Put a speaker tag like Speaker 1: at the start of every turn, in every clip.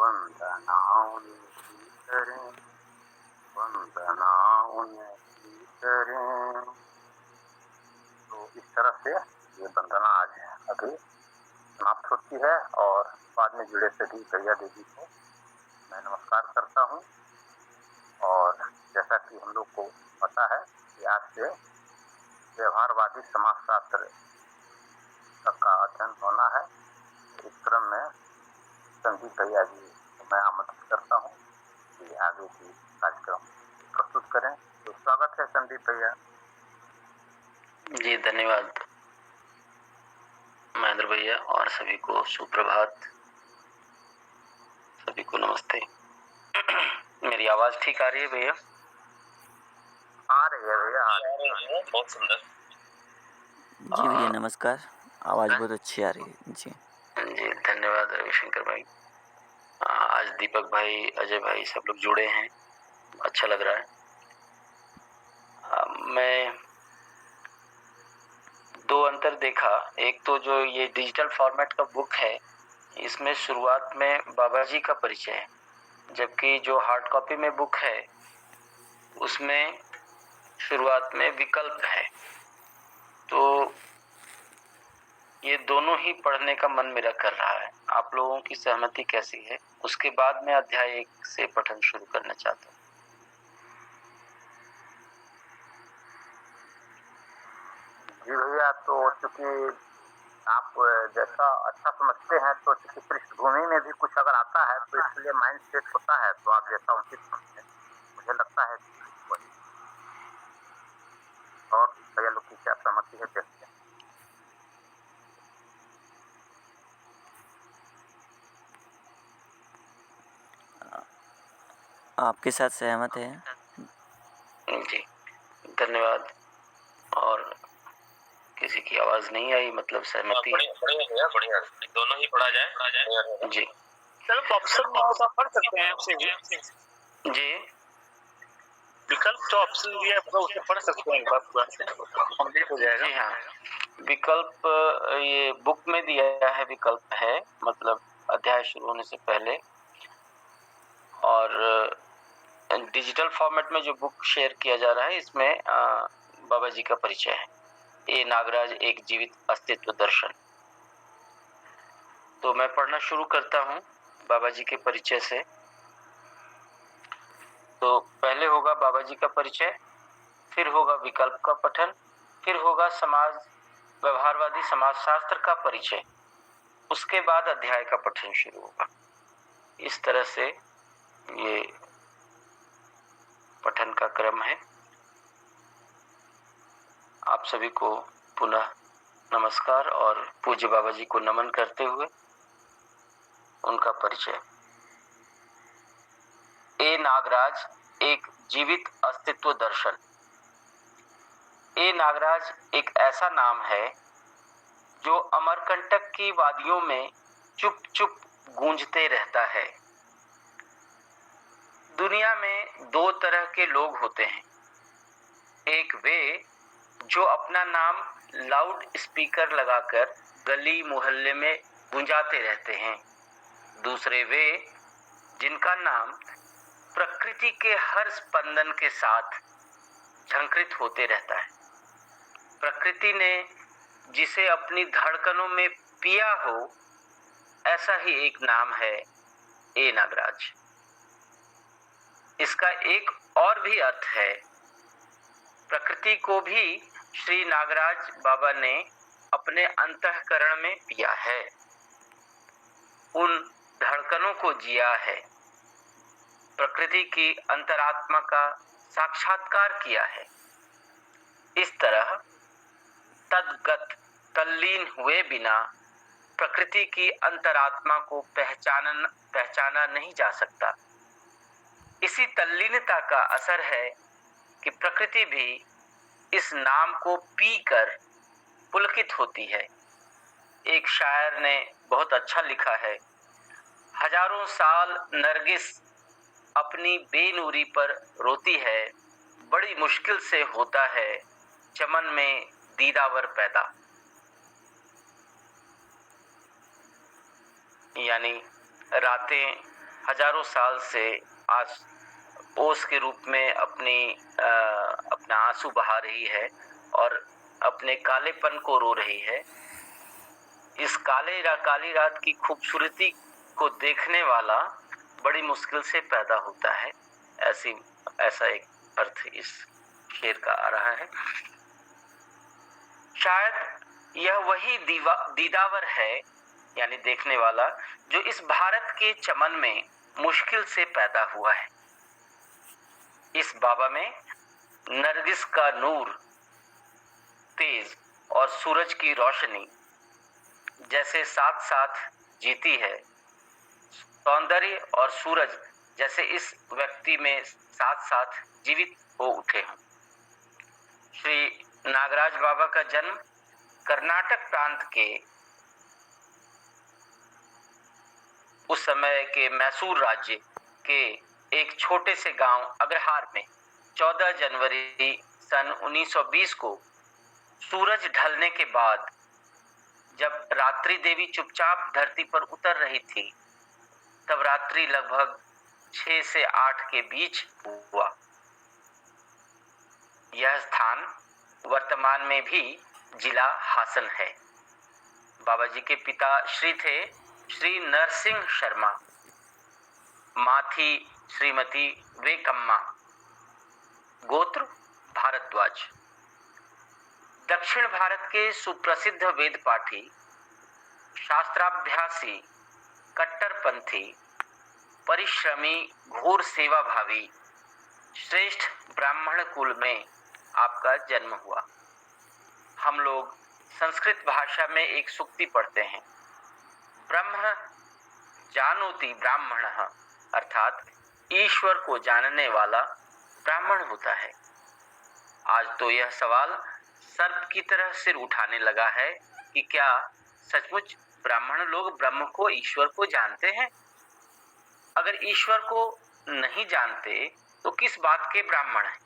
Speaker 1: वंदना उनकी करें, वंदना उनकी करें। तो इस तरह से ये वंदना आज अभी समाप्त होती है और बाद में जुड़े सभी भैया दीदी को मैं नमस्कार करता हूँ। और जैसा कि हम लोग को पता है कि आज से व्यवहारवादी समाजशास्त्र का अध्ययन होना है। इस क्रम में संदीप भैया जी को मैं आमंत्रित करता हूँ कि आगे की कार्यक्रम प्रस्तुत करें। तो स्वागत है संदीप भैया
Speaker 2: जी। धन्यवाद महेंद्र भैया और सभी को सुप्रभात, सभी को नमस्ते। मेरी आवाज ठीक आ रही है भैया?
Speaker 1: आ रही है भैया, आ रही है।
Speaker 2: बहुत सुंदर
Speaker 3: जी भैया नमस्कार, आवाज़ बहुत अच्छी आ रही है जी।
Speaker 2: जी धन्यवाद रविशंकर भाई। आज दीपक भाई, अजय भाई सब लोग जुड़े हैं, अच्छा लग रहा है। मैं दो अंतर देखा। एक तो जो ये डिजिटल फॉर्मेट का बुक है, इसमें शुरुआत में बाबा जी का परिचय है, जबकि जो हार्ड कॉपी में बुक है उसमें शुरुआत में विकल्प है। तो ये दोनों ही पढ़ने का मन मेरा कर रहा है। आप लोगों की सहमति कैसी है? उसके बाद मैं अध्याय 1 से पठन शुरू करना चाहता हूँ।
Speaker 1: जी भैया, तो चूंकि आप जैसा अच्छा समझते हैं, तो चूंकि पृष्ठभूमि में भी कुछ अगर आता है तो इसलिए माइंड सेट होता है, तो आप जैसा उचित समझें, मुझे लगता है वही। और भैया लोग की क्या सहमति है देखते हैं।
Speaker 3: आपके साथ सहमत है।
Speaker 2: जी धन्यवाद। और किसी की आवाज नहीं आई, मतलब सहमति है।
Speaker 1: बढ़िया, दोनों ही पढ़ा जाए।
Speaker 2: जी
Speaker 4: विकल्प ऑप्शन में होता पढ़ सकते हैं आपसे
Speaker 2: जी।
Speaker 4: विकल्प जो ऑप्शन दिया है उसे पढ़ सकते हैं, एक बार पूरा कंप्लीट हो जाएगा।
Speaker 2: जी हाँ, विकल्प ये बुक में दिया है, विकल्प है मतलब अध्याय शुरू होने से पहले। और डिजिटल फॉर्मेट में जो बुक शेयर किया जा रहा है, इसमें बाबा जी का परिचय है। ए नागराज एक जीवित अस्तित्व दर्शन। तो मैं पढ़ना शुरू करता हूँ बाबा जी के परिचय से। तो पहले होगा बाबा जी का परिचय, फिर होगा विकल्प का पठन, फिर होगा व्यवहारवादी समाजशास्त्र का परिचय, उसके बाद अध्याय का पठन शुरू होगा। इस तरह से ये पठन का क्रम है। आप सभी को पुनः नमस्कार और पूज्य बाबा जी को नमन करते हुए उनका परिचय। ए नागराज एक जीवित अस्तित्व दर्शन। ए नागराज एक ऐसा नाम है जो अमरकंटक की वादियों में चुप चुप गूंजते रहता है। दुनिया में दो तरह के लोग होते हैं, एक वे जो अपना नाम लाउड स्पीकर लगाकर गली मोहल्ले में गूंजाते रहते हैं, दूसरे वे जिनका नाम प्रकृति के हर स्पंदन के साथ झंकृत होते रहता है। प्रकृति ने जिसे अपनी धड़कनों में पिया हो, ऐसा ही एक नाम है ए नागराज। इसका एक और भी अर्थ है, प्रकृति को भी श्री नागराज बाबा ने अपने अंतःकरण में पिया है, उन धड़कनों को जिया है, प्रकृति की अंतरात्मा का साक्षात्कार किया है। इस तरह तद्गत तल्लीन हुए बिना प्रकृति की अंतरात्मा को पहचाना नहीं जा सकता। इसी तल्लीनता का असर है कि प्रकृति भी इस नाम को पीकर पुलकित होती है। एक शायर ने बहुत अच्छा लिखा है, हजारों साल नरगिस अपनी बेनूरी पर रोती है, बड़ी मुश्किल से होता है चमन में दीदावर पैदा। यानी रातें हजारों साल से आज ओस के रूप में अपना आंसू बहा रही है और अपने कालेपन को रो रही है। इस काली रात की खूबसूरती को देखने वाला बड़ी मुश्किल से पैदा होता है, ऐसा एक अर्थ इस शेर का आ रहा है। शायद यह वही दीदावर है, यानी देखने वाला, जो इस भारत के चमन में मुश्किल से पैदा हुआ है। इस बाबा में नरगिस का नूर, तेज और सूरज की रोशनी जैसे साथ साथ जीती है, सौंदर्य और सूरज जैसे इस व्यक्ति में साथ साथ जीवित हो उठे हैं। श्री नागराज बाबा का जन्म कर्नाटक प्रांत के उस समय के मैसूर राज्य के एक छोटे से गांव अग्रहार में 14 जनवरी सन 1920 को सूरज ढलने के बाद, जब रात्रि देवी चुपचाप धरती पर उतर रही थी, तब रात्रि लगभग 6 से 8 के बीच हुआ। यह स्थान वर्तमान में भी जिला हासन है। बाबा जी के पिता श्री थे श्री नरसिंह शर्मा, मां थी श्रीमती वेकम्मा, गोत्र भारद्वाज। दक्षिण भारत के सुप्रसिद्ध वेद पाठी, शास्त्राभ्यासी, कट्टरपंथी, परिश्रमी, घोर सेवा भावी, श्रेष्ठ ब्राह्मण कुल में आपका जन्म हुआ। हम लोग संस्कृत भाषा में एक सूक्ति पढ़ते हैं, ब्रह्म जानोति ब्राह्मणः, अर्थात ईश्वर को जानने वाला ब्राह्मण होता है। आज तो यह सवाल सर्प की तरह सिर उठाने लगा है कि क्या सचमुच ब्राह्मण लोग ब्रह्म को, ईश्वर को जानते हैं? अगर ईश्वर को नहीं जानते तो किस बात के ब्राह्मण हैं?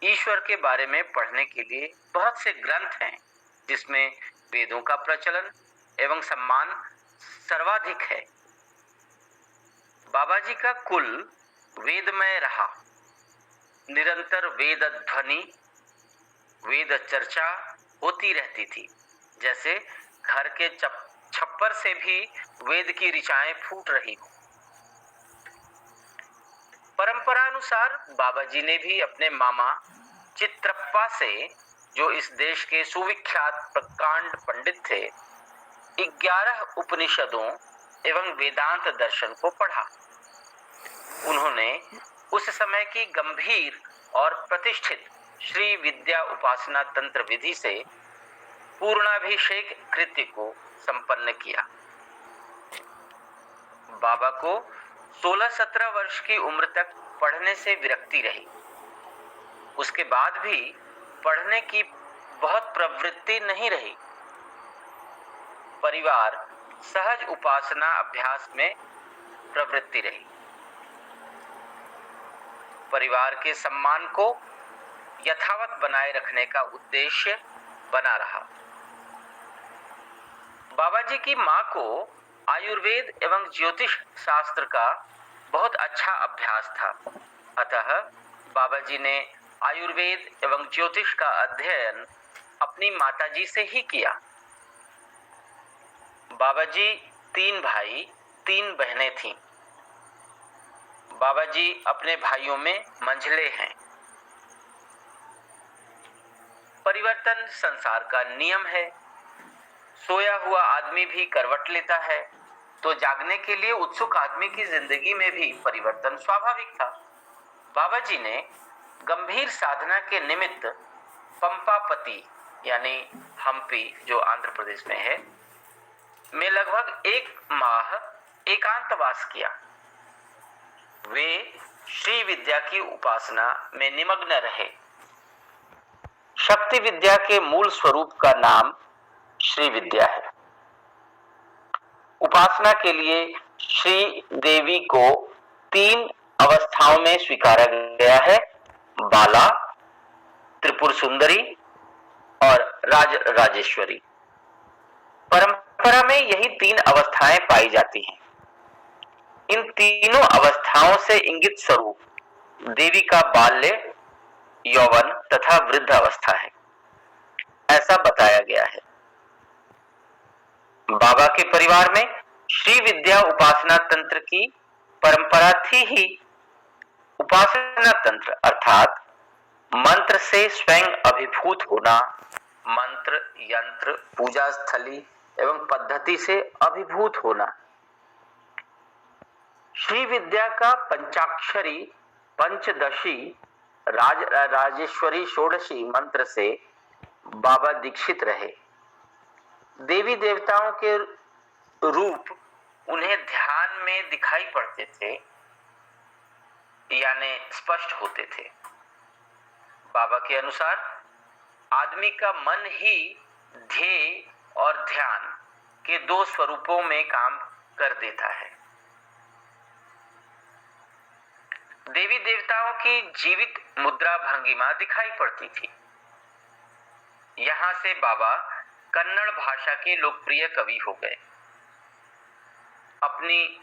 Speaker 2: ईश्वर के बारे में पढ़ने के लिए बहुत से ग्रंथ हैं, जिसमें वेदों का प्रचलन एवं सम्मान सर्वाधिक है। बाबा जी का कुल वेदमय रहा। निरंतर वेद ध्वनि, वेद चर्चा होती रहती थी, जैसे घर के छप्पर से भी वेद की ऋचाएं फूट रही हो। परंपरानुसार बाबा जी ने भी अपने मामा चित्रप्पा से, जो इस देश के सुविख्यात प्रकांड पंडित थे, 11 उपनिषदों एवं वेदांत दर्शन को पढ़ा। उन्होंने उस समय की गंभीर और प्रतिष्ठित श्री विद्या उपासना तंत्र विधि से पूर्णाभिषेक कृत्य को संपन्न किया। बाबा को 16-17 वर्ष की उम्र तक पढ़ने से विरक्ति रही। उसके बाद भी पढ़ने की बहुत प्रवृत्ति नहीं रही। परिवार सहज उपासना अभ्यास में प्रवृत्ति रही। परिवार के सम्मान को यथावत बनाए रखने का उद्देश्य बना रहा। बाबा जी की मां को आयुर्वेद एवं ज्योतिष शास्त्र का बहुत अच्छा अभ्यास था, अतः बाबा जी ने आयुर्वेद एवं ज्योतिष का अध्ययन अपनी माताजी से ही किया। बाबा जी 3 भाई 3 बहनें थीं। बाबा जी अपने भाइयों में मंझले हैं। परिवर्तन संसार का नियम है। सोया हुआ आदमी भी करवट लेता है, तो जागने के लिए उत्सुक आदमी की जिंदगी में भी परिवर्तन स्वाभाविक था। बाबा जी ने गंभीर साधना के निमित्त पंपापति, यानी हम्पी, जो आंध्र प्रदेश में है, में लगभग 1 माह एकांतवास किया। वे श्री विद्या की उपासना में निमग्न रहे। शक्ति विद्या के मूल स्वरूप का नाम श्री विद्या है। उपासना के लिए श्री देवी को 3 अवस्थाओं में स्वीकारा गया है: बाला, त्रिपुर सुंदरी और राज राजेश्वरी। परंपरा में यही 3 अवस्थाएं पाई जाती हैं। इन तीनों अवस्थाओं से इंगित स्वरूप देवी का बाल्य, यौवन तथा वृद्ध अवस्था है, ऐसा बताया गया है। बाबा के परिवार में श्री विद्या उपासना तंत्र की परंपरा थी ही। उपासना तंत्र अर्थात मंत्र से स्वयं अभिभूत होना, मंत्र, यंत्र, पूजा स्थली एवं पद्धति से अभिभूत होना। श्री विद्या का पंचाक्षरी, पंचदशी, राजेश्वरी, षोडशी मंत्र से बाबा दीक्षित रहे। देवी देवताओं के रूप उन्हें ध्यान में दिखाई पड़ते थे, यानी स्पष्ट होते थे। बाबा के अनुसार आदमी का मन ही ध्येय और ध्यान के दो स्वरूपों में काम कर देता है। देवी देवताओं की जीवित मुद्रा भंगिमा दिखाई पड़ती थी। यहां से बाबा कन्नड़ भाषा के लोकप्रिय कवि हो गए। अपनी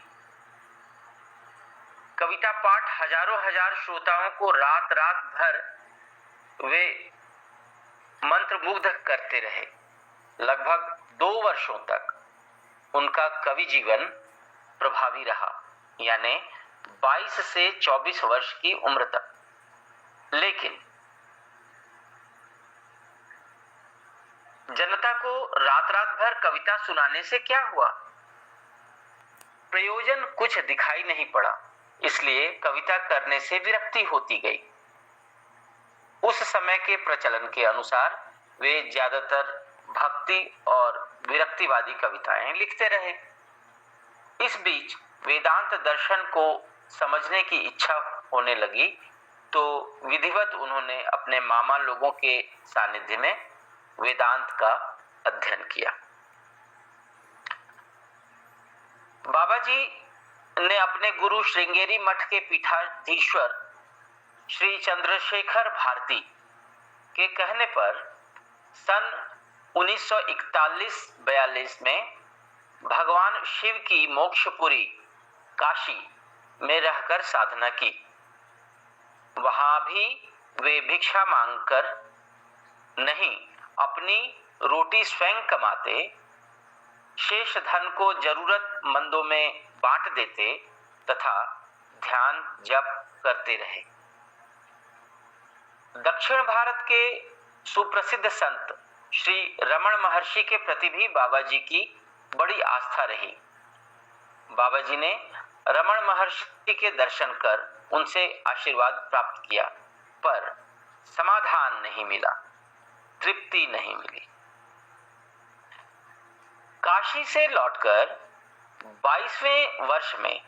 Speaker 2: कविता पाठ हजारों हजार श्रोताओं को रात रात भर वे मंत्रमुग्ध करते रहे। लगभग 2 वर्षों तक उनका कवि जीवन प्रभावी रहा, यानी 22 से 24 वर्ष की उम्र तक। लेकिन जनता को रात रात भर कविता सुनाने से क्या हुआ? प्रयोजन कुछ दिखाई नहीं पड़ा, इसलिए कविता करने से विरक्ति होती गई। उस समय के प्रचलन के अनुसार वे ज्यादातर भक्ति और विरक्तिवादी कविताएं लिखते रहे। इस बीच वेदांत दर्शन को समझने की इच्छा होने लगी, तो विधिवत उन्होंने अपने मामा लोगों के सानिध्य में वेदांत का अध्ययन किया। बाबा जी ने अपने गुरु श्रृंगेरी मठ के पीठाधीश्वर श्री चंद्रशेखर भारती के कहने पर सन 1941-42 में भगवान शिव की मोक्षपुरी काशी में रहकर साधना की। वहां भी वे भिक्षा मांगकर नहीं, अपनी रोटी स्वयं कमाते, शेष धन को जरूरतमंदों में बांट देते तथा ध्यान जप करते रहे। दक्षिण भारत के सुप्रसिद्ध संत श्री रमण महर्षि के प्रति भी बाबा जी की बड़ी आस्था रही। बाबा जी ने रमण महर्षि के दर्शन कर उनसे आशीर्वाद प्राप्त किया, पर समाधान नहीं मिला, तृप्ति नहीं मिली। काशी से लौटकर 22वें वर्ष में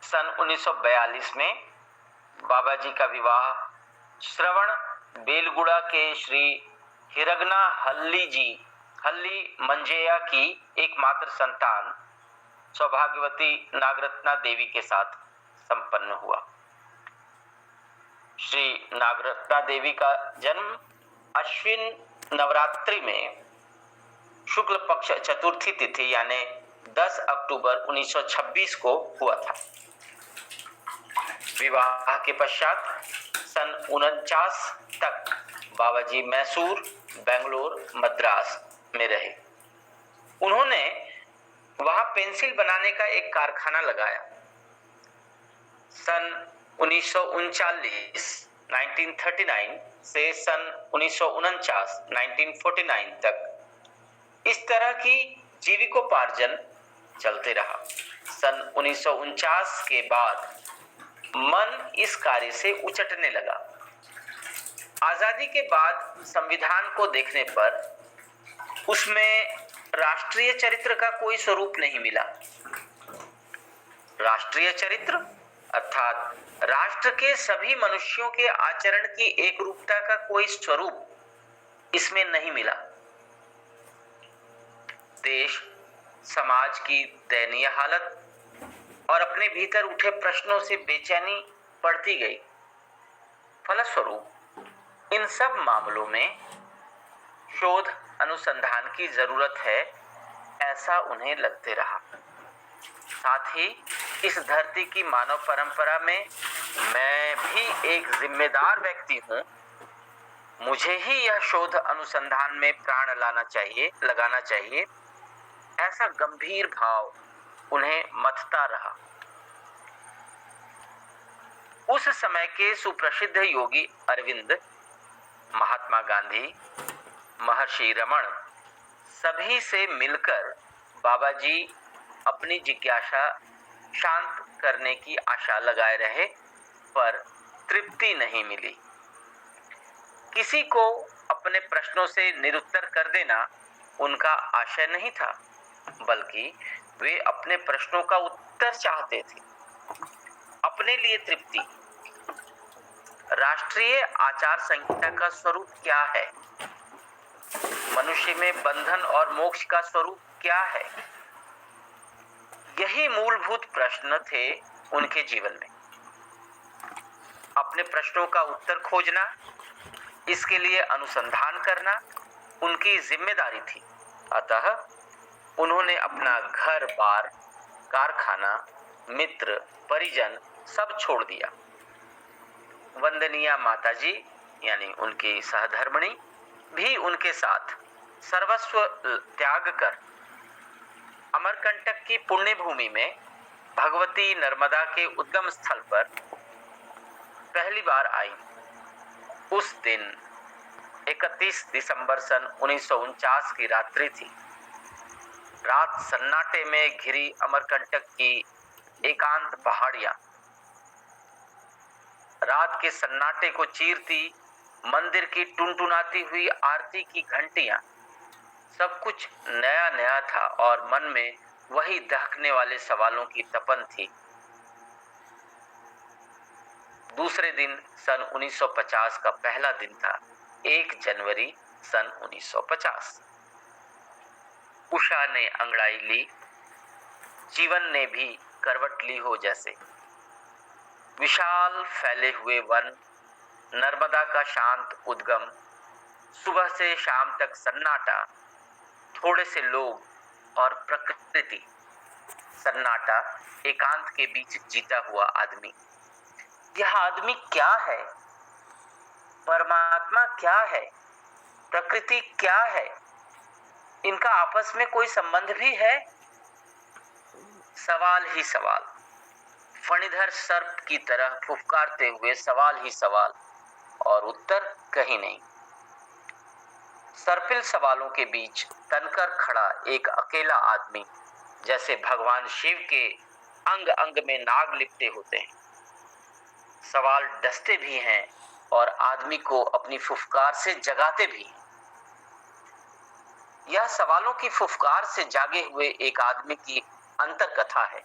Speaker 2: सन 1942 में बाबा जी का विवाह श्रवण बेलगुड़ा के श्री हिरगना हल्ली मंजेया की एकमात्र संतान सौभाग्यवती नागरत्ना देवी के साथ संपन्न हुआ। श्री नागरत्ना देवी का जन्म अश्विन नवरात्रि में शुक्ल पक्ष चतुर्थी तिथि यानी 10 अक्टूबर 1926 को हुआ था। विवाह के पश्चात सन 49 तक बाबा जी मैसूर, बेंगलोर, मद्रास में रहे। उन्होंने वहां पेंसिल बनाने का एक कारखाना लगाया। सन 1939 से सन 1949 तक इस तरह की जीविकोपार्जन चलते रहा। सन 1949 के बाद मन इस कार्य से उचटने लगा। आजादी के बाद संविधान को देखने पर उसमें राष्ट्रीय चरित्र का कोई स्वरूप नहीं मिला। राष्ट्रीय चरित्र अर्थात राष्ट्र के सभी मनुष्यों के आचरण की एक रूपता का कोई स्वरूप इसमें नहीं मिला। देश समाज की दयनीय हालत और अपने भीतर उठे प्रश्नों से बेचैनी बढ़ती गई। फलस्वरूप इन सब मामलों में शोध अनुसंधान की जरूरत है, ऐसा उन्हें लगते रहा। साथ ही इस धरती की मानव परंपरा में मैं भी एक जिम्मेदार व्यक्ति हूँ। मुझे ही यह शोध अनुसंधान में प्राण लगाना चाहिए, ऐसा गंभीर भाव उन्हें मथता रहा। उस समय के सुप्रसिद्ध योगी अरविंद, महात्मा गांधी, महर्षि रमण सभी से मिलकर बाबा जी अपनी जिज्ञासा शांत करने की आशा लगाए रहे, पर तृप्ति नहीं मिली। किसी को अपने प्रश्नों से निरुत्तर कर देना उनका आशय नहीं था, बल्कि वे अपने प्रश्नों का उत्तर चाहते थे, अपने लिए तृप्ति। राष्ट्रीय आचार संहिता का स्वरूप क्या है? मनुष्य में बंधन और मोक्ष का स्वरूप क्या है? यही मूलभूत प्रश्न थे उनके जीवन में। अपने प्रश्नों का उत्तर खोजना, इसके लिए अनुसंधान करना उनकी जिम्मेदारी थी। अतः उन्होंने अपना घर बार, कारखाना, मित्र, परिजन सब छोड़ दिया। वंदनीय माताजी यानी उनकी सहधर्मिणी भी उनके साथ सर्वस्व त्याग कर अमरकंटक की पुण्य भूमि में भगवती नर्मदा के उद्गम स्थल पर पहली बार आई। उस दिन 31 दिसंबर सन 1949 की रात्रि थी। रात सन्नाटे में घिरी अमरकंटक की एकांत पहाड़ियां, रात के सन्नाटे को चीरती मंदिर की टुनटुनाती हुई आरती की घंटियां, सब कुछ नया नया था और मन में वही दहकने वाले सवालों की तपन थी। दूसरे दिन सन 1950 का पहला दिन था, 1 जनवरी सन 1950। उषा ने अंगड़ाई ली, जीवन ने भी करवट ली हो जैसे। विशाल फैले हुए वन, नर्मदा का शांत उद्गम, सुबह से शाम तक सन्नाटा, थोड़े से लोग और प्रकृति। सन्नाटा, एकांत के बीच जीता हुआ आदमी। यह आदमी क्या है? परमात्मा क्या है? प्रकृति क्या है? इनका आपस में कोई संबंध भी है? सवाल ही सवाल, फणिधर सर्प की तरह फुफकारते हुए सवाल ही सवाल, और उत्तर कहीं नहीं। सर्पिल सवालों के बीच तनकर खड़ा एक अकेला आदमी, जैसे भगवान शिव के अंग अंग में नाग लिपटे होते हैं। सवाल डसते भी हैं और आदमी को अपनी फुफकार से जगाते भी हैं। यह सवालों की फुफकार से जागे हुए एक आदमी की अंतर कथा है।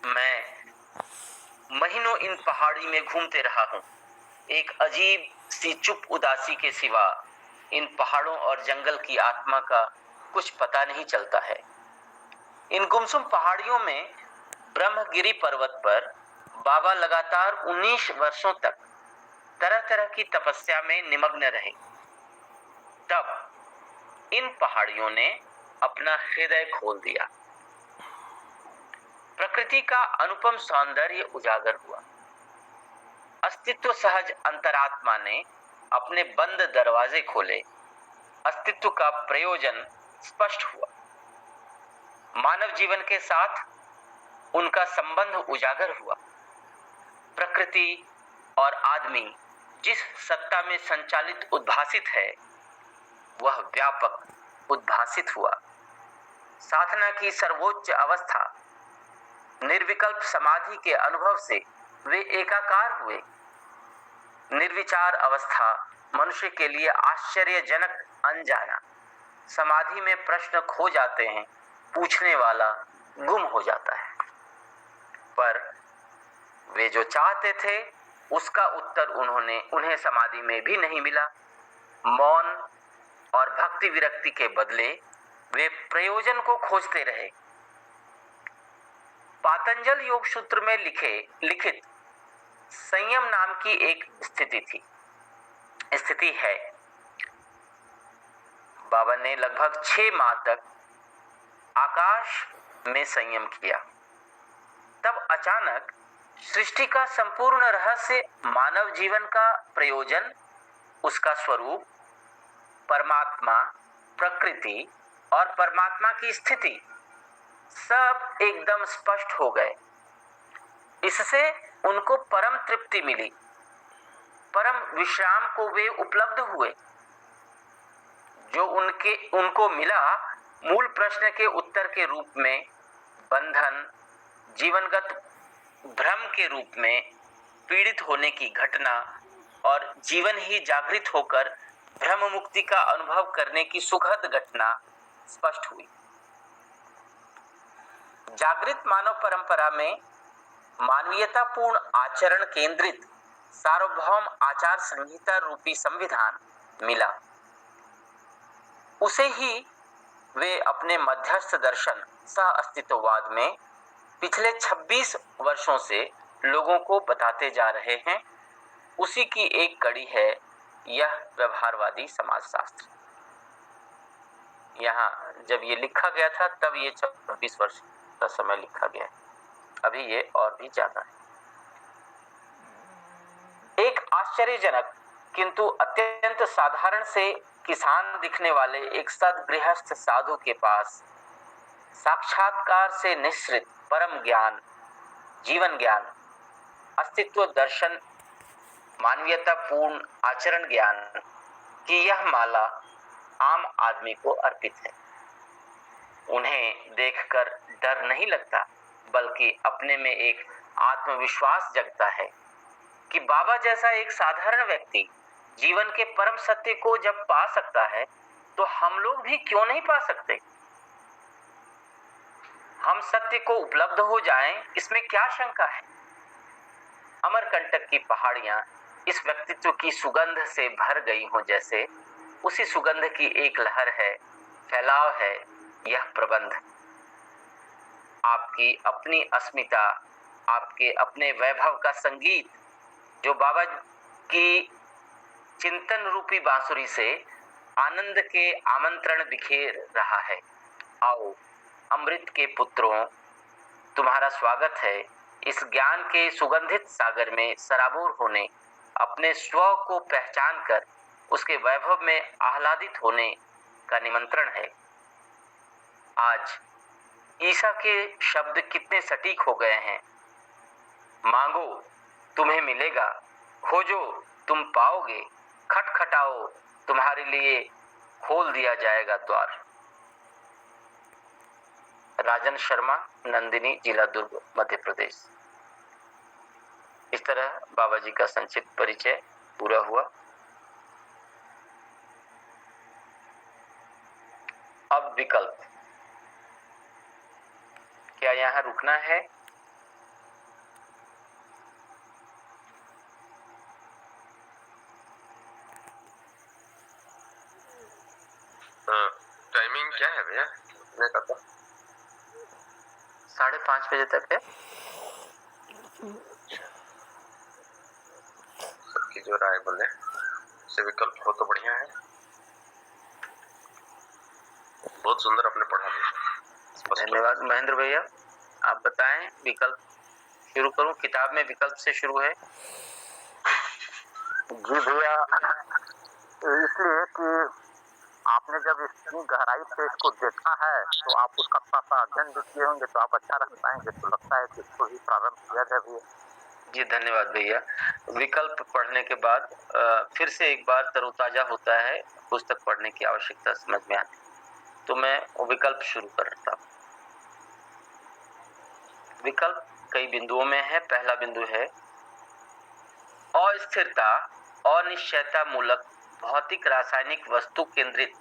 Speaker 2: मैं महीनों इन पहाड़ी में घूमते रहा हूं। एक अजीब सी चुप उदासी के सिवा इन पहाड़ों और जंगल की आत्मा का कुछ पता नहीं चलता है। इन गुमसुम पहाड़ियों में ब्रह्मगिरी पर्वत पर बाबा लगातार 19 वर्षों तक तरह तरह की तपस्या में निमग्न रहे। तब इन पहाड़ियों ने अपना हृदय खोल दिया। प्रकृति का अनुपम सौंदर्य उजागर हुआ। अस्तित्व सहज अंतरात्मा ने अपने बंद दरवाजे खोले। अस्तित्व का प्रयोजन स्पष्ट हुआ। मानव जीवन के साथ उनका संबंध उजागर हुआ। प्रकृति और आदमी जिस सत्ता में संचालित उद्भासित है, वह व्यापक उद्भासित हुआ। साधना की सर्वोच्च अवस्था, निर्विकल्प समाधि के अनुभव से वे एकाकार हुए। निर्विचार अवस्था मनुष्य के लिए आश्चर्यजनक अनजाना। समाधि में प्रश्न खो जाते हैं, पूछने वाला गुम हो जाता है। पर वे जो चाहते थे उसका उत्तर उन्हें समाधि में भी नहीं मिला। मौन और भक्ति विरक्ति के बदले वे प्रयोजन को खोजते रहे। पातंजल योग सूत्र में लिखित संयम नाम की एक स्थिति है। बाबा ने लगभग 6 माह तक आकाश में संयम किया। तब अचानक सृष्टि का संपूर्ण रहस्य, मानव जीवन का प्रयोजन, उसका स्वरूप, परमात्मा, प्रकृति और परमात्मा की स्थिति सब एकदम स्पष्ट हो गए। इससे उनको परम तृप्ति मिली, परम विश्राम को वे उपलब्ध हुए। जो उनको मिला मूल प्रश्न के उत्तर के रूप में, बंधन, जीवनगत भ्रम के रूप में, पीड़ित होने की घटना और जीवन ही जागृत होकर भ्रम मुक्ति का अनुभव करने की सुखद घटना स्पष्ट हुई। जागृत मानव परंपरा में मानवीयतापूर्ण आचरण केंद्रित सार्वभौम आचार संहिता रूपी संविधान मिला। उसे ही वे अपने मध्यस्थ दर्शन सह अस्तित्ववाद में पिछले 26 वर्षों से लोगों को बताते जा रहे हैं। उसी की एक कड़ी है यह व्यवहारवादी समाजशास्त्र। यहाँ जब ये लिखा गया था तब ये 26 वर्ष का समय लिखा गया है, अभी ये और भी ज्यादा है। एक आश्चर्यजनक किंतु अत्यंत साधारण से किसान दिखने वाले एक सद्गृहस्थ साधु के पास साक्षात्कार से निश्रित परम ज्ञान, जीवन ज्ञान, अस्तित्व दर्शन, मानवीयतापूर्ण आचरण ज्ञान की यह माला आम आदमी को अर्पित है। उन्हें देखकर डर नहीं लगता, बल्कि अपने में एक आत्मविश्वास जगता है कि बाबा जैसा एक साधारण व्यक्ति जीवन के परम सत्य को जब पा सकता है तो हम लोग भी क्यों नहीं पा सकते। हम सत्य को उपलब्ध हो जाएं, इसमें क्या शंका है। अमरकंटक की पहाड़ियां इस व्यक्तित्व की सुगंध से भर गई हों, जैसे उसी सुगंध की एक लहर है, फैलाव है यह प्रबंध। आपकी अपनी अस्मिता, आपके अपने वैभव का संगीत जो बाबा की चिंतन रूपी बांसुरी से आनंद के आमंत्रण बिखेर रहा है। आओ अमृत के पुत्रों, तुम्हारा स्वागत है इस ज्ञान के सुगंधित सागर में सराबोर होने, अपने स्व को पहचान कर उसके वैभव में आह्लादित होने का निमंत्रण है। आज ईसा के शब्द कितने सटीक हो गए हैं। मांगो तुम्हें मिलेगा, खोजो तुम पाओगे, खटखटाओ तुम्हारे लिए खोल दिया जाएगा द्वार। राजन शर्मा, नंदिनी, जिला दुर्ग, मध्य प्रदेश। इस तरह बाबा जी का संक्षिप्त परिचय पूरा हुआ। अब विकल्प, क्या यहाँ रुकना है?
Speaker 1: टाइमिंग क्या है भैया? कितने का था?
Speaker 2: 5:30 बजे तक है।
Speaker 1: सबकी जो राय बोले से विकल्प हो तो बढ़िया है। बहुत सुंदर आपने पढ़ा दिया।
Speaker 2: धन्यवाद महेंद्र भैया। आप बताएं, विकल्प शुरू करूं? किताब में विकल्प से शुरू है।
Speaker 1: जी भैया, इसलिए कि आपने जब इतनी गहराई से इसको देखा है तो आप उसका थोड़ा सा अध्ययन भी किए होंगे, तो आप अच्छा रख पाएंगे। तो लगता है कि इसको ही प्रारंभ किया जाए भैया।
Speaker 2: जी धन्यवाद भैया। विकल्प पढ़ने के बाद फिर से एक बार तरोताजा होता है, पुस्तक पढ़ने की आवश्यकता समझ में आती, तो मैं विकल्प शुरू करता हूँ। विकल्प कई बिंदुओं में है। पहला बिंदु है अस्थिरता, अनिश्चयता मूलक भौतिक रासायनिक वस्तु केंद्रित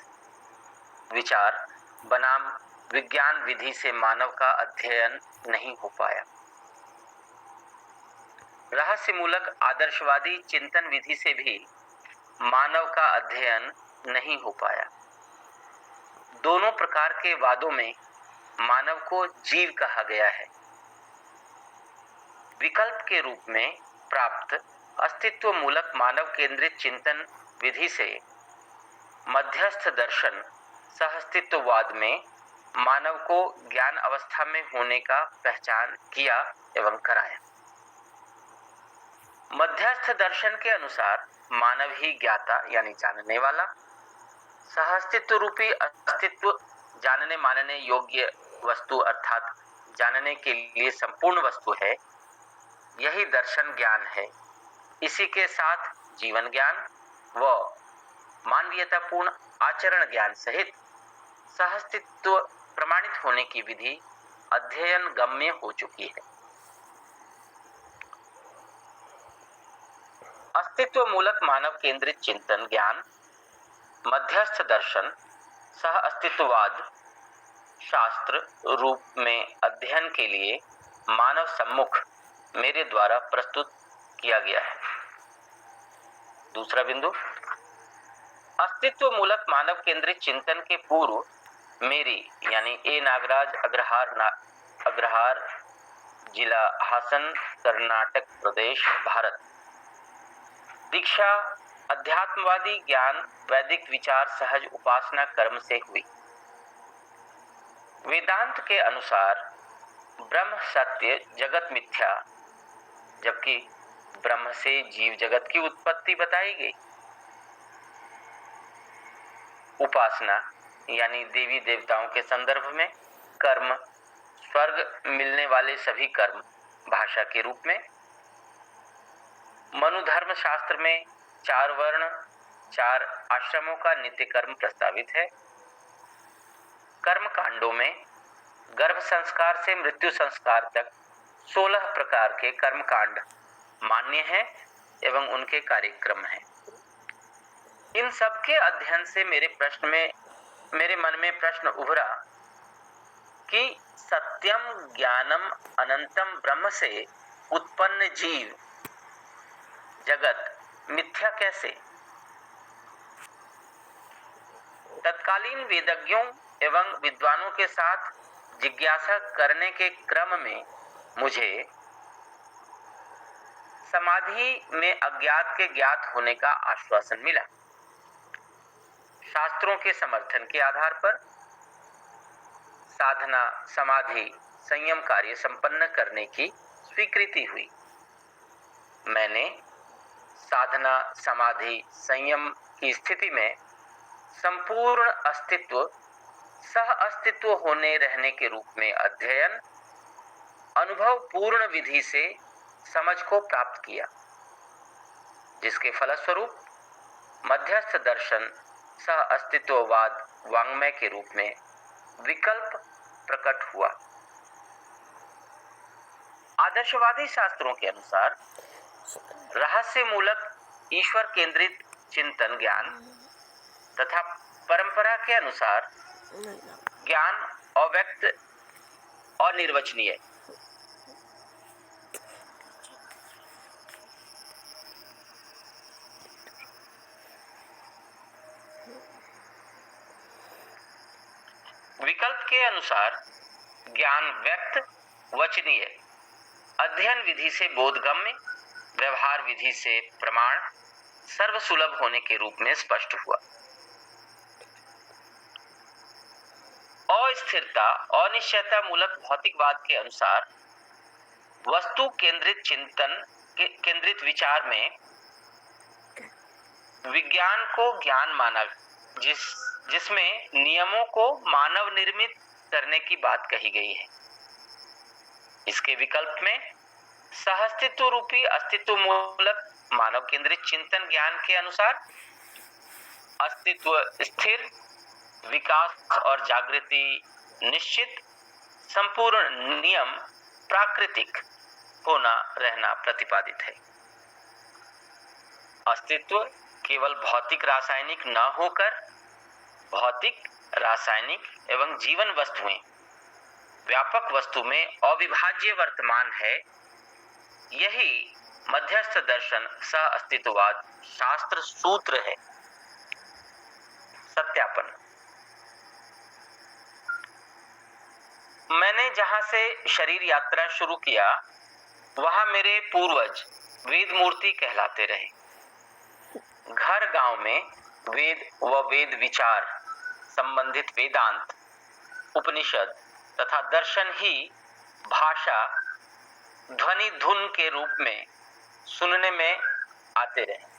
Speaker 2: विचार बनाम विज्ञान विधि से मानव का अध्ययन नहीं हो पाया। रहस्य मूलक आदर्शवादी चिंतन विधि से भी मानव का अध्ययन नहीं हो पाया। दोनों प्रकार के वादों में मानव को जीव कहा गया है। विकल्प के रूप में प्राप्त अस्तित्व मूलक मानव केंद्रित चिंतन विधि से मध्यस्थ दर्शन सहअस्तित्ववाद में मानव को ज्ञान अवस्था में होने का पहचान किया एवं कराया। मध्यस्थ दर्शन के अनुसार मानव ही ज्ञाता यानी जानने वाला, सहअस्तित्व रूपी अस्तित्व जानने मानने योग्य वस्तु अर्थात जानने के लिए संपूर्ण वस्तु है। यही दर्शन ज्ञान है। इसी के साथ जीवन ज्ञान व मानवीयतापूर्ण आचरण ज्ञान सहित सहअस्तित्व प्रमाणित होने की विधि अध्ययन गम्य हो चुकी है। अस्तित्व मूलक मानव केंद्रित चिंतन ज्ञान, मध्यस्थ दर्शन, सह अस्तित्ववाद शास्त्र रूप में अध्ययन के लिए मानव सम्मुख मेरे द्वारा प्रस्तुत किया गया है। दूसरा बिंदु, अस्तित्व मूलक मानव केंद्रित चिंतन के पूर्व मेरी यानी ए नागराज अग्रहार जिला हासन कर्नाटक प्रदेश भारत दीक्षा अध्यात्मवादी ज्ञान वैदिक विचार सहज उपासना कर्म से हुई। वेदांत के अनुसार ब्रह्म सत्य जगत मिथ्या, जबकि ब्रह्म से जीव जगत की उत्पत्ति बताई गई। उपासना यानी देवी देवताओं के संदर्भ में कर्म, स्वर्ग मिलने वाले सभी कर्म भाषा के रूप में। मनु धर्म शास्त्र में 4 वर्ण 4 आश्रमों का नित्य कर्म प्रस्तावित है। कर्म कांडों में गर्भ संस्कार से मृत्यु संस्कार तक 16 प्रकार के कर्म कांड मान्य हैं एवं उनके कार्यक्रम हैं। इन सब के अध्ययन से मेरे मन में प्रश्न उभरा कि सत्यम ज्ञानम अनंतम ब्रह्म से उत्पन्न जीव जगत मिथ्या कैसे? तत्कालीन वेदज्ञों एवं विद्वानों के साथ जिज्ञासा करने के क्रम में मुझे समाधि में अज्ञात के ज्ञात होने का आश्वासन मिला। शास्त्रों के समर्थन के आधार पर साधना समाधि संयम कार्य संपन्न करने की स्वीकृति हुई। मैंने साधना समाधि संयम की स्थिति में संपूर्ण अस्तित्व सह अस्तित्व होने रहने के रूप में अध्ययन अनुभव पूर्ण विधि से समझ को प्राप्त किया, जिसके फलस्वरूप मध्यस्थ दर्शन सह अस्तित्ववाद वांग्मय के रूप में विकल्प प्रकट हुआ। आदर्शवादी शास्त्रों के अनुसार रहस्य मूलक ईश्वर केंद्रित चिंतन ज्ञान तथा परंपरा के अनुसार ज्ञान अव्यक्त अनिर्वचनीय विकल्प के अनुसार ज्ञान व्यक्त वचनीय अध्ययन विधि से बोधगम्य व्यवहार विधि से प्रमाण सर्वसुलभ होने के रूप में स्पष्ट हुआ। अस्थिरता अनिश्चयता मूलक भौतिकवाद के अनुसार वस्तु केंद्रित चिंतन केंद्रित विचार में विज्ञान को ज्ञान माना, जिसमें नियमों को मानव निर्मित करने की बात कही गई है। इसके विकल्प में सहअस्तित्व रूपी अस्तित्व मूलक मानव केंद्रित चिंतन ज्ञान के अनुसार अस्तित्व स्थिर, विकास और जागृति निश्चित, संपूर्ण नियम प्राकृतिक होना रहना प्रतिपादित है। अस्तित्व केवल भौतिक रासायनिक न होकर भौतिक रासायनिक एवं जीवन वस्तुएं व्यापक वस्तु में अविभाज्य वर्तमान है। यही मध्यस्थ दर्शन सह अस्तित्ववाद शास्त्र सूत्र है। सत्यापन। मैंने जहां से शरीर यात्रा शुरू किया वहां मेरे पूर्वज वेद मूर्ति कहलाते रहे। घर गांव में वेद व वेद विचार संबंधित वेदांत उपनिषद तथा दर्शन ही भाषा ध्वनि धुन के रूप में सुनने में आते रहे।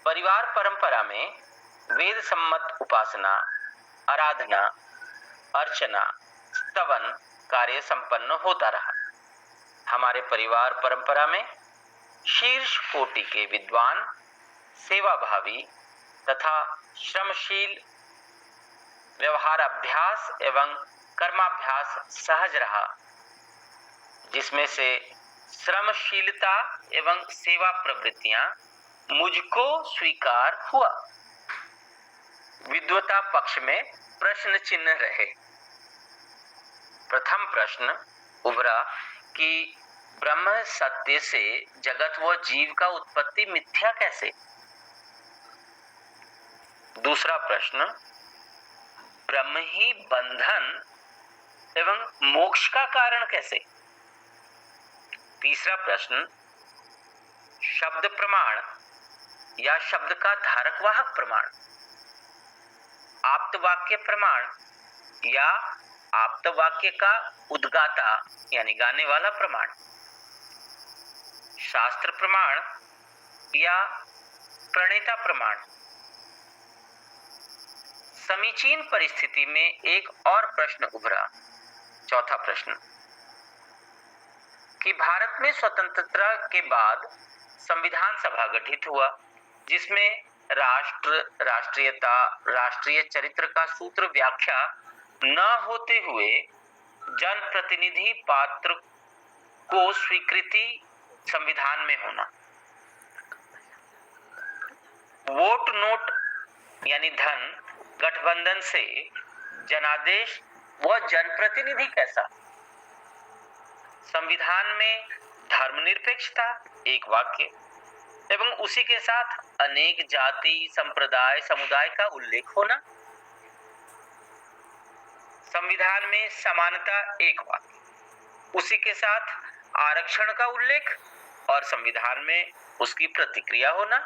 Speaker 2: परिवार परंपरा में वेद सम्मत उपासना, आराधना, अर्चना, स्तवन कार्य संपन्न होता रहा। हमारे परिवार परंपरा में शीर्ष कोटि के विद्वान, सेवाभावी तथा श्रमशील व्यवहार अभ्यास एवं कर्माभ्यास सहज रहा, जिसमें से श्रमशीलता एवं सेवा प्रवृत्तियां मुझको स्वीकार हुआ। विद्वता पक्ष में प्रश्न चिन्ह रहे। प्रथम प्रश्न उभरा कि ब्रह्म सत्य से जगत व जीव का उत्पत्ति मिथ्या कैसे? दूसरा प्रश्न, ब्रह्म ही बंधन एवं मोक्ष का कारण कैसे? तीसरा प्रश्न, शब्द प्रमाण या शब्द का धारक वाहक प्रमाण, आप्तवाक्य प्रमाण या आप्तवाक्य का उद्गाता यानी गाने वाला प्रमाण, शास्त्र प्रमाण या प्रणेता प्रमाण। समीचीन परिस्थिति में एक और प्रश्न उभरा, चौथा प्रश्न, कि भारत में स्वतंत्रता के बाद संविधान सभा गठित हुआ, जिसमें राष्ट्र, राष्ट्रीयता, राष्ट्रीय चरित्र का सूत्र व्याख्या न होते हुए जनप्रतिनिधि पात्र को स्वीकृति संविधान में होना, वोट नोट यानी धन गठबंधन से जनादेश व जनप्रतिनिधि कैसा, संविधान में धर्मनिरपेक्षता एक वाक्य एवं उसी के साथ अनेक जाति, संप्रदाय, समुदाय का उल्लेख होना, संविधान में समानता एक वाक्य, उसी के साथ आरक्षण का उल्लेख और संविधान में उसकी प्रतिक्रिया होना,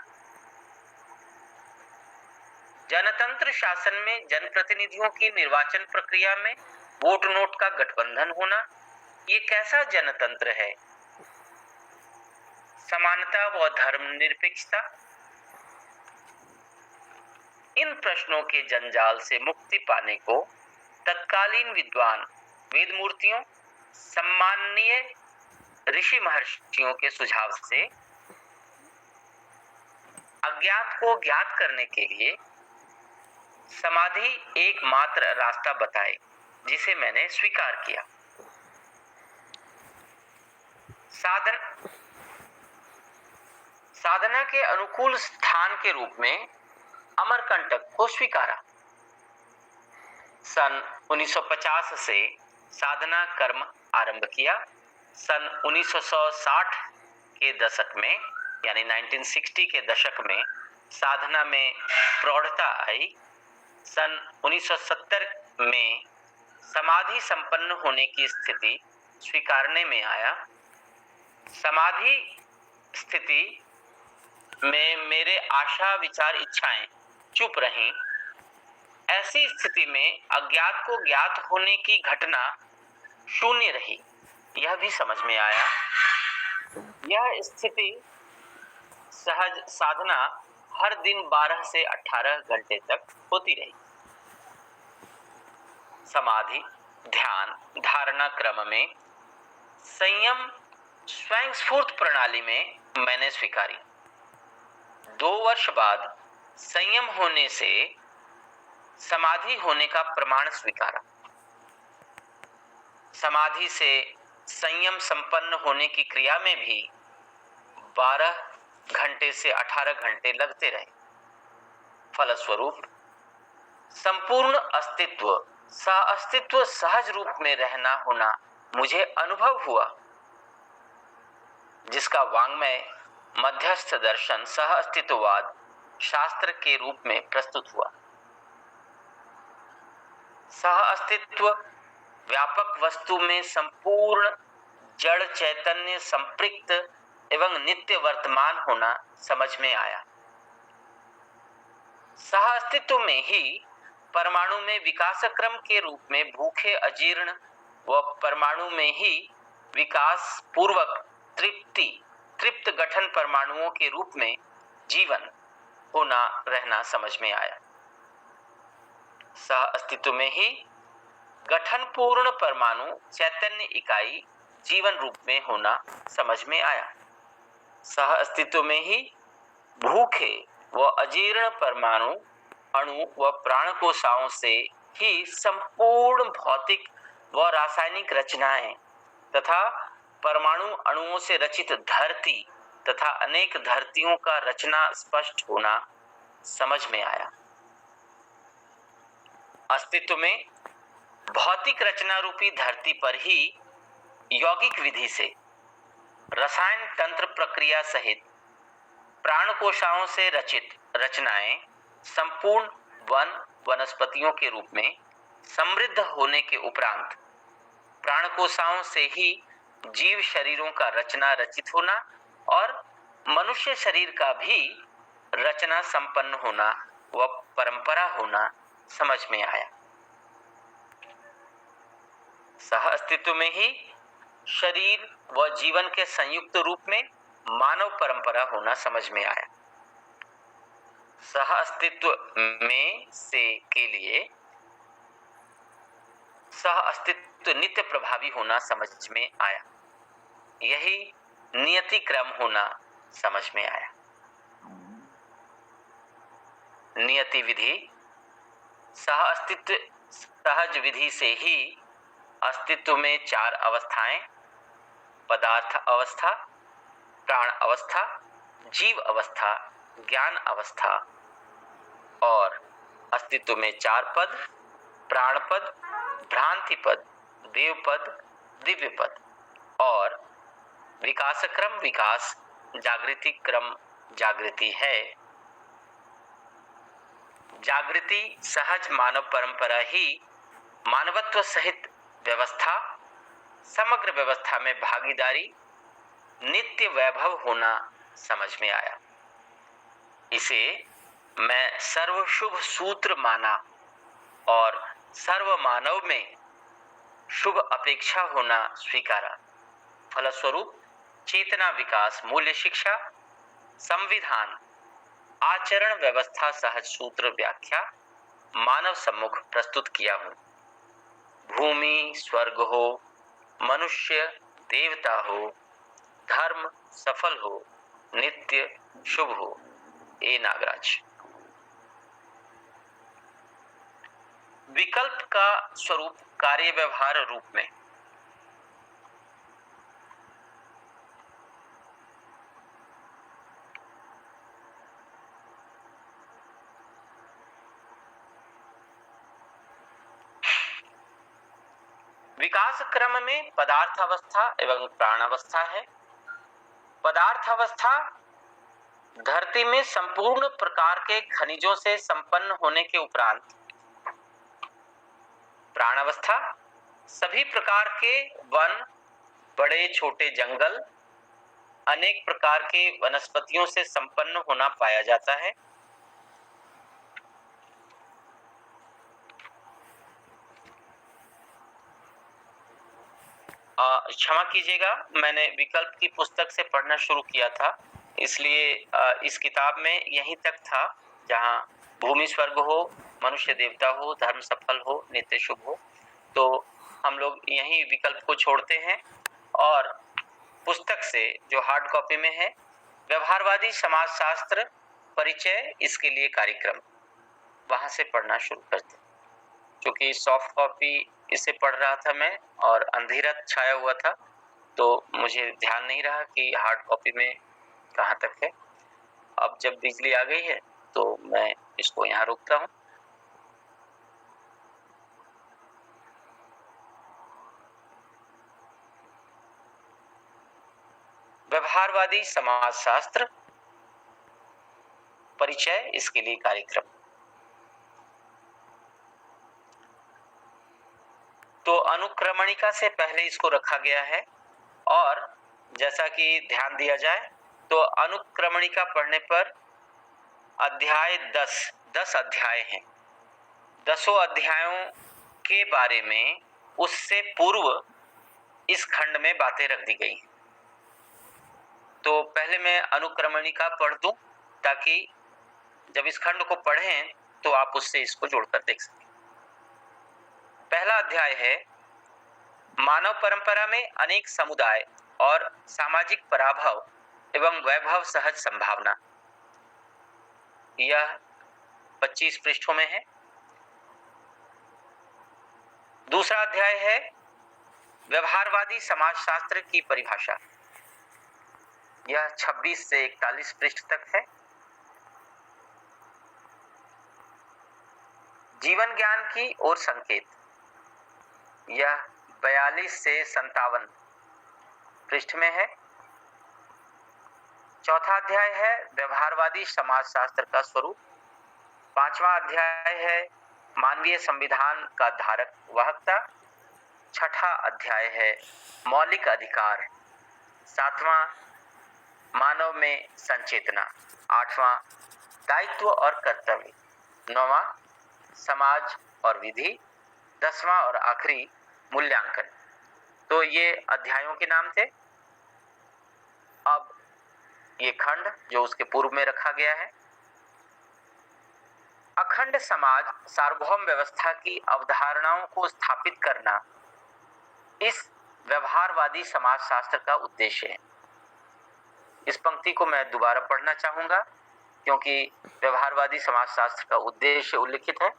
Speaker 2: जनतंत्र शासन में जनप्रतिनिधियों की निर्वाचन प्रक्रिया में वोट नोट का गठबंधन होना, ये कैसा जनतंत्र है? समानता व धर्मनिरपेक्षता। इन प्रश्नों के जंजाल से मुक्ति पाने को तत्कालीन विद्वान वेद मूर्तियों, सम्माननीय ऋषि महर्षियों के सुझाव से अज्ञात को ज्ञात करने के लिए समाधि एकमात्र रास्ता बताए, जिसे मैंने स्वीकार किया। साधना के अनुकूल स्थान के रूप में अमरकंटक को स्वीकारा। सन 1950 से साधना कर्म आरंभ किया। सन 1960 के दशक में यानी 1960 के दशक में साधना में प्रौढ़ता आई। सन 1970 में समाधि संपन्न होने की स्थिति स्वीकारने में आया। समाधि स्थिति में मेरे आशा, विचार, इच्छाएं चुप रहीं। ऐसी स्थिति में अज्ञात को ज्ञात होने की घटना शून्य रही, यह भी समझ में आया। यह स्थिति सहज साधना हर दिन 12 से 18 घंटे तक होती रही। समाधि, ध्यान, धारणा क्रम में संयम स्वयं स्फूर्त प्रणाली में मैंने स्वीकारी। 2 वर्ष बाद संयम होने से समाधि होने का प्रमाण स्वीकारा। समाधि से संयम संपन्न होने की क्रिया में भी 12 घंटे से 18 घंटे लगते रहे। फलस्वरूप संपूर्ण अस्तित्व, सह-अस्तित्व, सहज रूप में रहना होना मुझे अनुभव हुआ, जिसका वाङ्मय मध्यस्थ दर्शन सह अस्तित्ववाद शास्त्र के रूप में प्रस्तुत हुआ। सह अस्तित्व व्यापक वस्तु में संपूर्ण जड़ चैतन्य संपृक्त एवं नित्य वर्तमान होना समझ में आया। सह अस्तित्व में ही परमाणु में विकास क्रम के रूप में भूखे अजीर्ण व परमाणु में ही विकास पूर्वक तृप्त गठन परमाणुओं के रूप में जीवन होना रहना समझ में आया। सह अस्तित्व में ही गठन पूर्ण परमाणु चैतन्य इकाई जीवन रूप में होना समझ में आया। सह अस्तित्व में ही भूखे व अजीर्ण परमाणु अणु व प्राण कोशिकाओं से ही संपूर्ण भौतिक व रासायनिक रचनाएं तथा परमाणु अणुओं से रचित धरती तथा अनेक धरतियों का रचना स्पष्ट होना समझ में आया। अस्तित्व में भौतिक रचना रूपी धरती पर ही यौगिक विधि से रसायन तंत्र प्रक्रिया सहित प्राण कोशिकाओं से रचित रचनाएं संपूर्ण वन वनस्पतियों के रूप में समृद्ध होने के उपरांत प्राण कोशिकाओं से ही जीव शरीरों का रचना रचित होना और मनुष्य शरीर का भी रचना संपन्न होना व परंपरा होना समझ में आया। सह अस्तित्व में ही शरीर व जीवन के संयुक्त रूप में मानव परंपरा होना समझ में आया। सह अस्तित्व में से के लिए सह अस्तित्व नित्य प्रभावी होना समझ में आया। यही नियति क्रम होना समझ में आया। नियति विधि सह अस्तित्व सहज विधि से ही अस्तित्व में चार अवस्थाएं पदार्थ अवस्था, प्राण अवस्था, जीव अवस्था, ज्ञान अवस्था और अस्तित्व में चार पद प्राण पद, भ्रांति पद, देव पद, दिव्य पद और विकास क्रम विकास जागृति क्रम जागृति है। जागृति सहज मानव परंपरा ही मानवत्व सहित व्यवस्था समग्र व्यवस्था में भागीदारी नित्य वैभव होना समझ में आया। इसे मैं सर्व शुभ सूत्र माना और सर्व मानव में शुभ अपेक्षा होना स्वीकारा। फलस्वरूप चेतना विकास मूल्य शिक्षा संविधान आचरण व्यवस्था सहज सूत्र व्याख्या मानव सम्मुख प्रस्तुत किया हूं। भूमि स्वर्ग हो, मनुष्य देवता हो, धर्म सफल हो, नित्य शुभ हो। ए नागराज। विकल्प का स्वरूप कार्य व्यवहार रूप में विकास क्रम में पदार्थ अवस्था एवं प्राण अवस्था है। पदार्थ अवस्था धरती में संपूर्ण प्रकार के खनिजों से संपन्न होने के उपरांत, प्राण अवस्था सभी प्रकार के वन, बड़े छोटे जंगल, अनेक प्रकार के वनस्पतियों से संपन्न होना पाया जाता है। क्षमा कीजिएगा, मैंने विकल्प की पुस्तक से पढ़ना शुरू किया था, इसलिए इस किताब में यहीं तक था जहां भूमि स्वर्ग हो, मनुष्य देवता हो, धर्म सफल हो, नित्य शुभ हो। तो हम लोग यहीं विकल्प को छोड़ते हैं और पुस्तक से जो हार्ड कॉपी में है व्यवहारवादी समाजशास्त्र परिचय इसके लिए कार्यक्रम, वहां से पढ़ना शुरू करते हैं। क्योंकि सॉफ्ट कॉपी इसे पढ़ रहा था मैं और अंधेरा छाया हुआ था, तो मुझे ध्यान नहीं रहा कि हार्ड कॉपी में कहाँ तक है। अब जब बिजली आ गई है तो मैं इसको यहाँ रोकता हूँ। व्यवहारवादी समाजशास्त्र परिचय इसके लिए कार्यक्रम। तो अनुक्रमणिका से पहले इसको रखा गया है और जैसा कि ध्यान दिया जाए तो अनुक्रमणिका पढ़ने पर अध्याय 10 अध्याय हैं 10 अध्यायों के बारे में उससे पूर्व इस खंड में बातें रख दी गई। तो पहले मैं अनुक्रमणिका पढ़ दूं ताकि जब इस खंड को पढ़ें तो आप उससे इसको जोड़कर देख सकें। पहला अध्याय है मानव परंपरा में अनेक समुदाय और सामाजिक पराभव एवं वैभव सहज संभावना। यह 25 पृष्ठों में है। दूसरा अध्याय है व्यवहारवादी समाजशास्त्र की परिभाषा। यह 26 से 41 पृष्ठ तक है। जीवन ज्ञान की ओर संकेत। यह 42 से 57 पृष्ठ में है। चौथा अध्याय है व्यवहारवादी समाजशास्त्र का स्वरूप। पांचवा अध्याय है मानवीय संविधान का धारक वाहकता। छठा अध्याय है मौलिक अधिकार। सातवां मानव में संचेतना। आठवां दायित्व और कर्तव्य। नौवां समाज और विधि। 10वां और आखिरी मूल्यांकन। तो ये अध्यायों के नाम थे। अब ये खंड जो उसके पूर्व में रखा गया है। अखंड समाज सार्वभौम व्यवस्था की अवधारणाओं को स्थापित करना इस व्यवहारवादी समाजशास्त्र का उद्देश्य है। इस पंक्ति को मैं दोबारा पढ़ना चाहूंगा क्योंकि व्यवहारवादी समाजशास्त्र का उद्देश्य उल्लिखित है।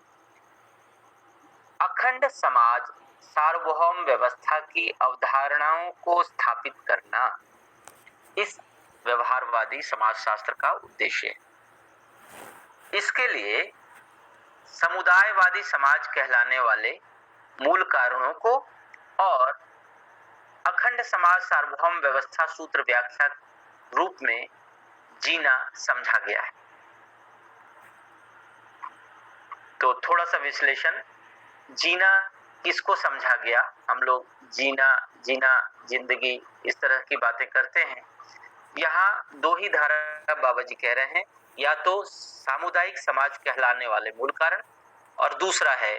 Speaker 2: अखंड समाज सार्वभौम व्यवस्था की अवधारणाओं को स्थापित करना इस व्यवहारवादी समाजशास्त्र का उद्देश्य है। इसके लिए समुदायवादी समाज कहलाने वाले मूल कारणों को और अखंड समाज सार्वभौम व्यवस्था सूत्र व्याख्या रूप में जीना समझा गया है। तो थोड़ा सा विश्लेषण। जीना किसको समझा गया? हम लोग जीना जिंदगी इस तरह की बातें करते हैं। यहाँ दो ही धारा बाबा जी कह रहे हैं, या तो सामुदायिक समाज कहलाने वाले मूल कारण और दूसरा है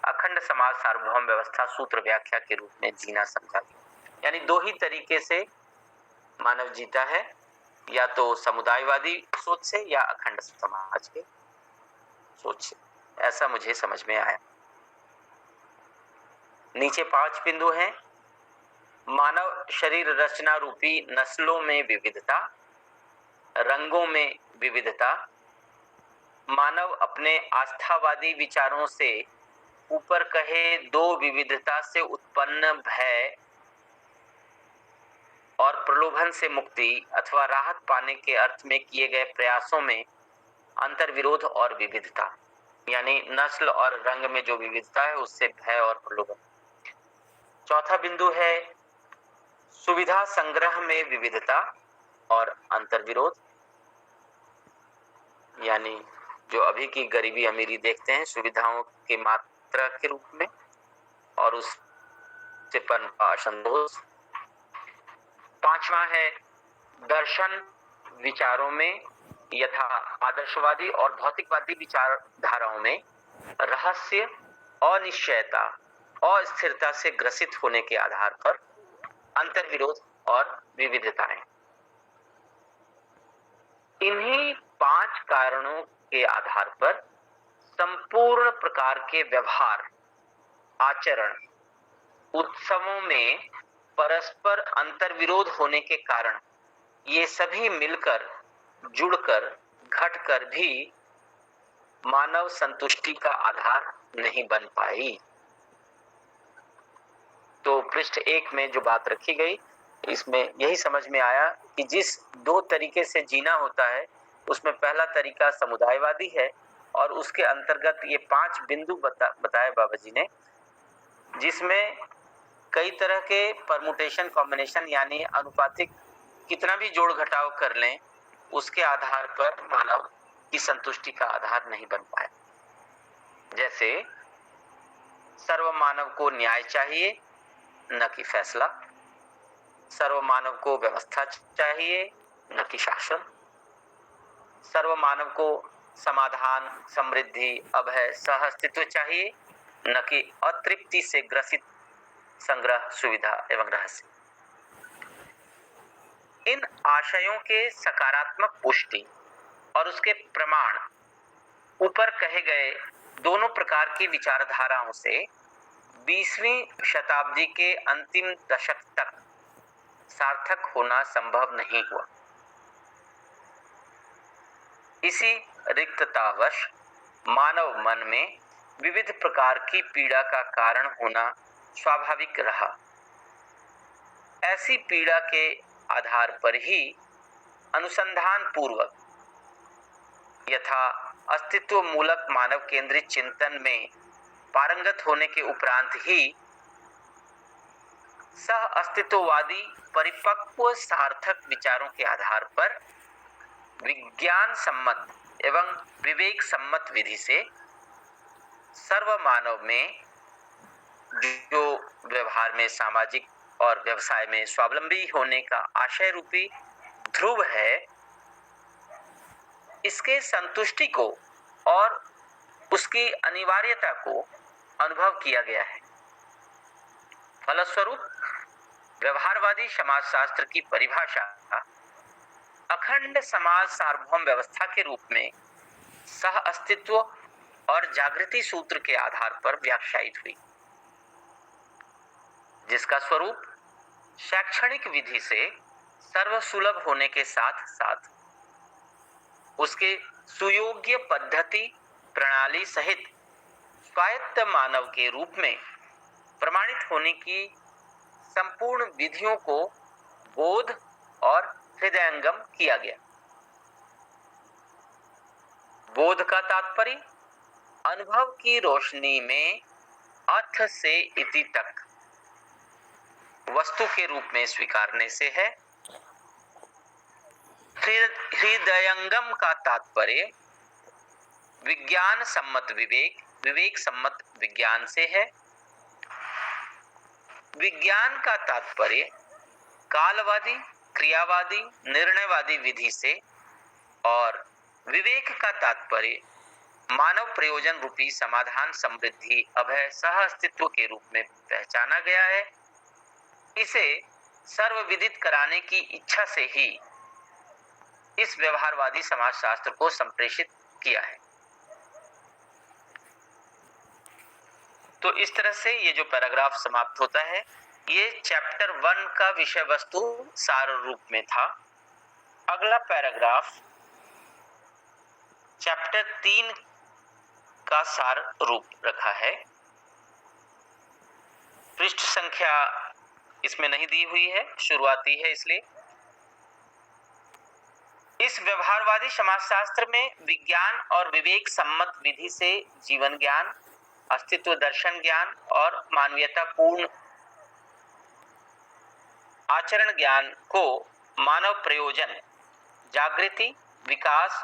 Speaker 2: अखंड समाज सार्वभौम व्यवस्था सूत्र व्याख्या के रूप में जीना समझा गया। यानी दो ही तरीके से मानव जीता है, या तो समुदायवादी सोच से या अखंड समाज के सोच से। ऐसा मुझे समझ में आया। नीचे 5 बिंदु हैं। मानव शरीर रचना रूपी नस्लों में विविधता, रंगों में विविधता, मानव अपने आस्थावादी विचारों से ऊपर कहे दो विविधता से उत्पन्न भय और प्रलोभन से मुक्ति अथवा राहत पाने के अर्थ में किए गए प्रयासों में अंतर्विरोध और विविधता, यानी नस्ल और रंग में जो विविधता है उससे भय और प्रलोभन। चौथा बिंदु है सुविधा संग्रह में विविधता और अंतर्विरोध, यानी जो अभी की गरीबी अमीरी देखते हैं सुविधाओं की मात्रा के रूप में और उससे पनपा असंतोष। पांचवा है दर्शन विचारों में यथा आदर्शवादी और भौतिकवादी विचारधाराओं में रहस्य, अनिश्चयता, अस्थिरता से ग्रसित होने के आधार पर अंतर्विरोध और विविधताएं। इन्हीं 5 कारणों के आधार पर संपूर्ण प्रकार के व्यवहार, आचरण, उत्सवों में परस्पर अंतर्विरोध होने के कारण ये सभी मिलकर, जुड़कर, घटकर भी मानव संतुष्टि का आधार नहीं बन पाई। तो पृष्ठ 1 में जो बात रखी गई इसमें यही समझ में आया कि जिस 2 तरीके से जीना होता है उसमें पहला तरीका समुदायवादी है और उसके अंतर्गत ये 5 बिंदु बताए बाबा जी ने, जिसमें कई तरह के परमुटेशन कॉम्बिनेशन यानी अनुपातिक कितना भी जोड़ घटाव कर लें उसके आधार पर मानव की संतुष्टि का आधार नहीं बन पाया। जैसे सर्व मानव को न्याय चाहिए न कि फैसला, सर्व मानव को व्यवस्था चाहिए न कि शासन, सर्व मानव को समाधान, समृद्धि, अभय, सह अस्तित्व चाहिए, न कि अतृप्ति से ग्रसित संग्रह, सुविधा एवं रहस्य। इन आशयों के सकारात्मक पुष्टि और उसके प्रमाण ऊपर कहे गए दोनों प्रकार की विचारधाराओं से 20वीं शताब्दी के अंतिम दशक तक सार्थक होना संभव नहीं हुआ। इसी रिक्ततावश मानव मन में विविध प्रकार की पीड़ा का कारण होना स्वाभाविक रहा। ऐसी पीड़ा के आधार पर ही अनुसंधान पूर्वक यथा अस्तित्व मूलक मानव केंद्रित चिंतन में पारंगत होने के उपरांत ही सह अस्तित्ववादी परिपक्व सार्थक विचारों के आधार पर विज्ञान सम्मत एवं विवेक सम्मत विधि से सर्व मानव में जो व्यवहार में, सामाजिक और व्यवसाय में स्वावलंबी होने का आशय रूपी ध्रुव है, इसके संतुष्टि को और उसकी अनिवार्यता को अनुभव किया गया है। फलस्वरूप व्यवहारवादी समाजशास्त्र की परिभाषा अखंड समाज सार्वभौम व्यवस्था के रूप में सह अस्तित्व और जागृति सूत्र के आधार पर व्याख्यायित हुई, जिसका स्वरूप शैक्षणिक विधि से सर्वसुलभ होने के साथ साथ उसके सुयोग्य पद्धति प्रणाली सहित स्वायत्त मानव के रूप में प्रमाणित होने की संपूर्ण विधियों को बोध और हृदयंगम किया गया। बोध का तात्पर्य अनुभव की रोशनी में अथ से इति तक वस्तु के रूप में स्वीकारने से है। हृदयंगम का तात्पर्य विज्ञान सम्मत विवेक, विवेक सम्मत विज्ञान से है। विज्ञान का तात्पर्य कालवादी, क्रियावादी, निर्णयवादी विधि से और विवेक का तात्पर्य मानव प्रयोजन रूपी समाधान, समृद्धि, अभय, सह अस्तित्व के रूप में पहचाना गया है। इसे सर्वविदित कराने की इच्छा से ही इस व्यवहारवादी समाजशास्त्र को संप्रेषित किया है। तो इस तरह से ये जो पैराग्राफ समाप्त होता है, ये चैप्टर 1 का विषय वस्तु सार रूप में था। अगला पैराग्राफ चैप्टर 3 का सार रूप रखा है। पृष्ठ संख्या इसमें नहीं दी हुई है, शुरुआती है इसलिए। इस व्यवहारवादी समाजशास्त्र में विज्ञान और विवेक सम्मत विधि से जीवन ज्ञान, अस्तित्व दर्शन ज्ञान और मानवीयता पूर्ण आचरण ज्ञान को मानव प्रयोजन, जागृति, विकास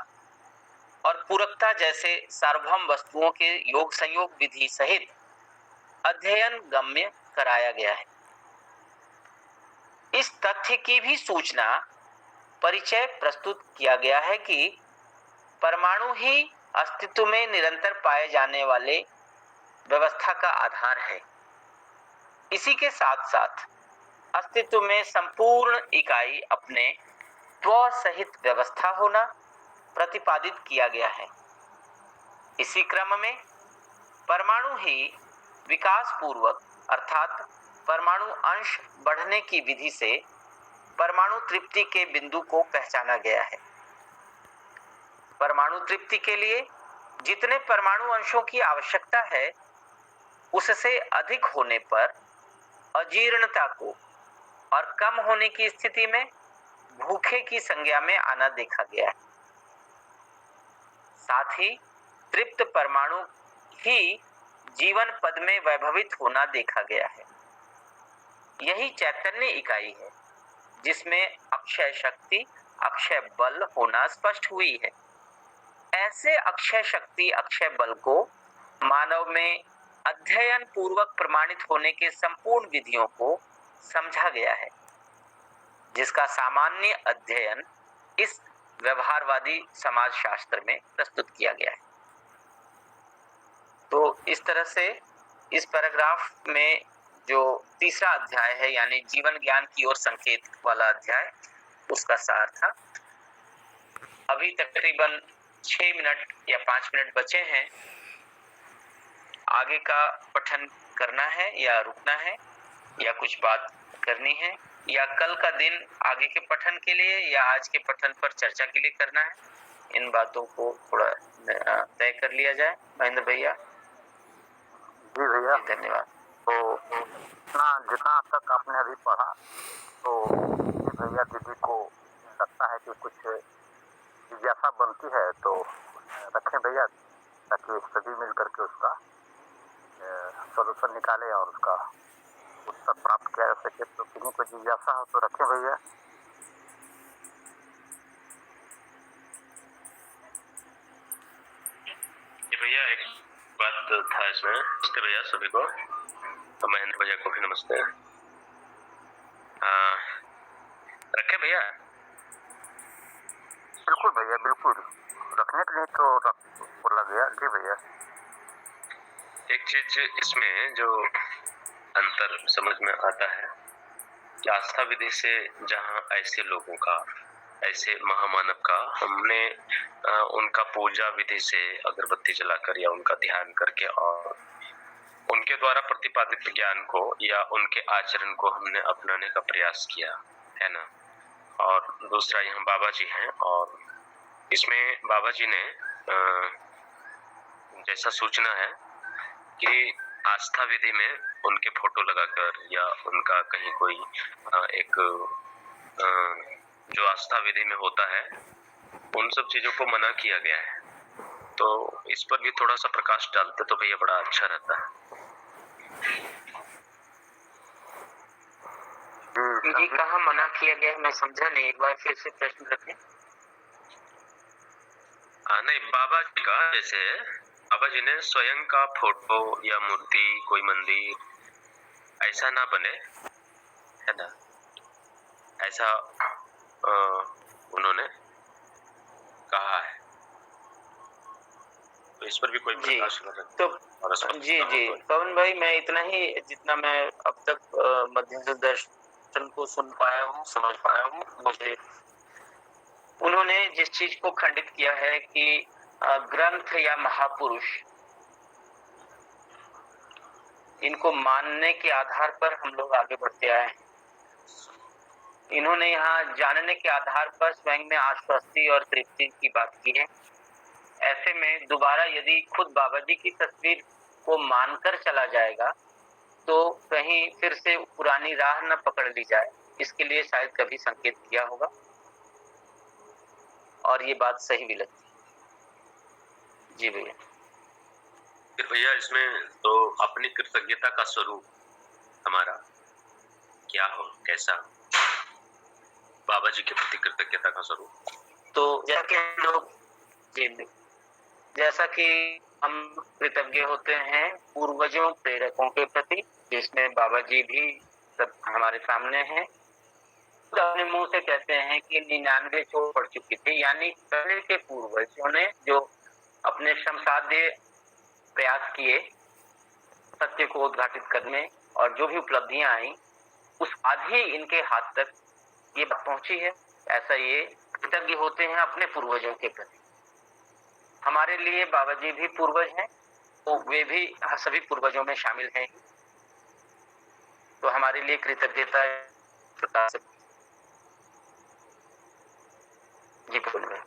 Speaker 2: और पूरकता जैसे सार्वभौम वस्तुओं के योग संयोग विधि सहित अध्ययन गम्य कराया गया है। इस तथ्य की भी सूचना परिचय प्रस्तुत किया गया है कि परमाणु ही अस्तित्व में निरंतर पाए जाने वाले व्यवस्था का आधार है। इसी के साथ साथ अस्तित्व में संपूर्ण इकाई अपने त्व सहित व्यवस्था होना प्रतिपादित किया गया है। इसी क्रम में परमाणु ही विकास पूर्वक अर्थात परमाणु अंश बढ़ने की विधि से परमाणु तृप्ति के बिंदु को पहचाना गया है। परमाणु तृप्ति के लिए जितने परमाणु अंशों की आवश्यकता है, उससे अधिक होने पर अजीर्णता को और कम होने की स्थिति में भूखे की संज्ञा में आना देखा गया है। साथ ही तृप्त परमाणु ही जीवन पद में वैभवित होना देखा गया है। यही चैतन्य इकाई है जिसमें अक्षय शक्ति, अक्षय बल होना स्पष्ट हुई है। ऐसे अक्षय शक्ति, अक्षय बल को मानव में अध्ययन पूर्वक प्रमाणित होने के संपूर्ण विधियों को समझा गया है, जिसका सामान्य अध्ययन इस व्यवहारवादी समाज शास्त्र में प्रस्तुत किया गया है। तो इस तरह से इस पैराग्राफ में जो तीसरा अध्याय है यानी जीवन ज्ञान की ओर संकेत वाला अध्याय, उसका सार था। अभी तकरीबन 6 मिनट या 5 मिनट बचे हैं। आगे का पठन करना है या रुकना है या कुछ बात करनी है, या कल का दिन आगे के पठन के लिए या आज के पठन पर चर्चा के लिए करना है, इन बातों को थोड़ा तय कर लिया जाए। महेंद्र भैया।
Speaker 1: जी भैया,
Speaker 2: धन्यवाद।
Speaker 1: तो जितना अब तक आपने अभी पढ़ा, तो भैया दीदी को लगता है कि कुछ जिज्ञासा बनती है तो रखें भैया, ताकि सभी मिल करके उसका सोल्यूशन निकाले और उसका उत्तर प्राप्त किया जा सके। तो किसी को जिज्ञासा हो तो रखें भैया।
Speaker 5: भैया एक बात था इसमें। नमस्ते भैया सभी को, तो महेंद्र भैया को भी नमस्ते। रखे भैया?
Speaker 1: बिल्कुल भैया, बिल्कुल रखने के लिए तो बोला गया। जी भैया।
Speaker 5: एक चीज इसमें जो अंतर समझ में आता है कि आस्था विधि से जहाँ ऐसे लोगों का, ऐसे महामानव का हमने उनका पूजा विधि से अगरबत्ती जलाकर या उनका ध्यान करके और उनके द्वारा प्रतिपादित ज्ञान को या उनके आचरण को हमने अपनाने का प्रयास किया है ना। और दूसरा यहाँ बाबा जी हैं, और इसमें बाबा जी ने जैसा सूचना है कि आस्था विधि में उनके फोटो लगाकर या उनका कहीं कोई एक जो आस्था विधि में होता है उन सब चीजों को मना किया गया है। तो इस पर भी थोड़ा सा प्रकाश डालते तो भैया बड़ा अच्छा रहता है।
Speaker 2: जी, कहाँ मना किया गया, मैं समझा नहीं, एक बार फिर से प्रश्न रखें।
Speaker 5: नहीं, बाबा जी का जैसे बाबा जी ने स्वयं का फोटो या मूर्ति, कोई मंदिर ऐसा ना बने, है ना, ऐसा उन्होंने कहा है। तो इस पर भी कोई प्रकाश
Speaker 2: तो जी पवन भाई, मैं इतना ही जितना मैं अब तक मध्यम दर्शन को सुन पाया हूँ, समझ पाया हूँ, मुझे उन्होंने जिस चीज को खंडित किया है कि ग्रंथ या महापुरुष, इनको मानने के आधार पर हम लोग आगे बढ़ते आए हैं। इन्होंने यहाँ जानने के आधार पर स्वयं में आश्वस्ति और तृप्ति की बात की है। ऐसे में दोबारा यदि खुद बाबा जी की तस्वीर को मानकर चला जाएगा तो कहीं फिर से पुरानी राह न पकड़ ली जाए, इसके लिए शायद कभी संकेत किया होगा, और ये बात सही भी लगती है। जी भैया।
Speaker 5: फिर भैया इसमें तो अपनी कृतज्ञता का स्वरूप हमारा क्या हो, कैसा बाबा जी के प्रति कृतज्ञता का स्वरूप,
Speaker 2: तो जैसा कि हम कृतज्ञ होते हैं पूर्वजों प्रेरकों के प्रति, जिसमें बाबा जी भी सब हमारे सामने हैं। तो अपने मुंह से कहते हैं कि 99 चोट पड़ चुकी थी, यानी पहले के पूर्वजों ने जो अपने श्रमसाध्य प्रयास किए सत्य को उद्घाटित करने और जो भी उपलब्धियां आई, उस बाद ही इनके हाथ तक ये बात पहुंची है। ऐसा ये कृतज्ञ होते हैं अपने पूर्वजों के प्रति। हमारे लिए बाबा जी भी पूर्वज हैं, तो वे भी सभी पूर्वजों में शामिल हैं, तो हमारे लिए कृतज्ञता जी बोलिए।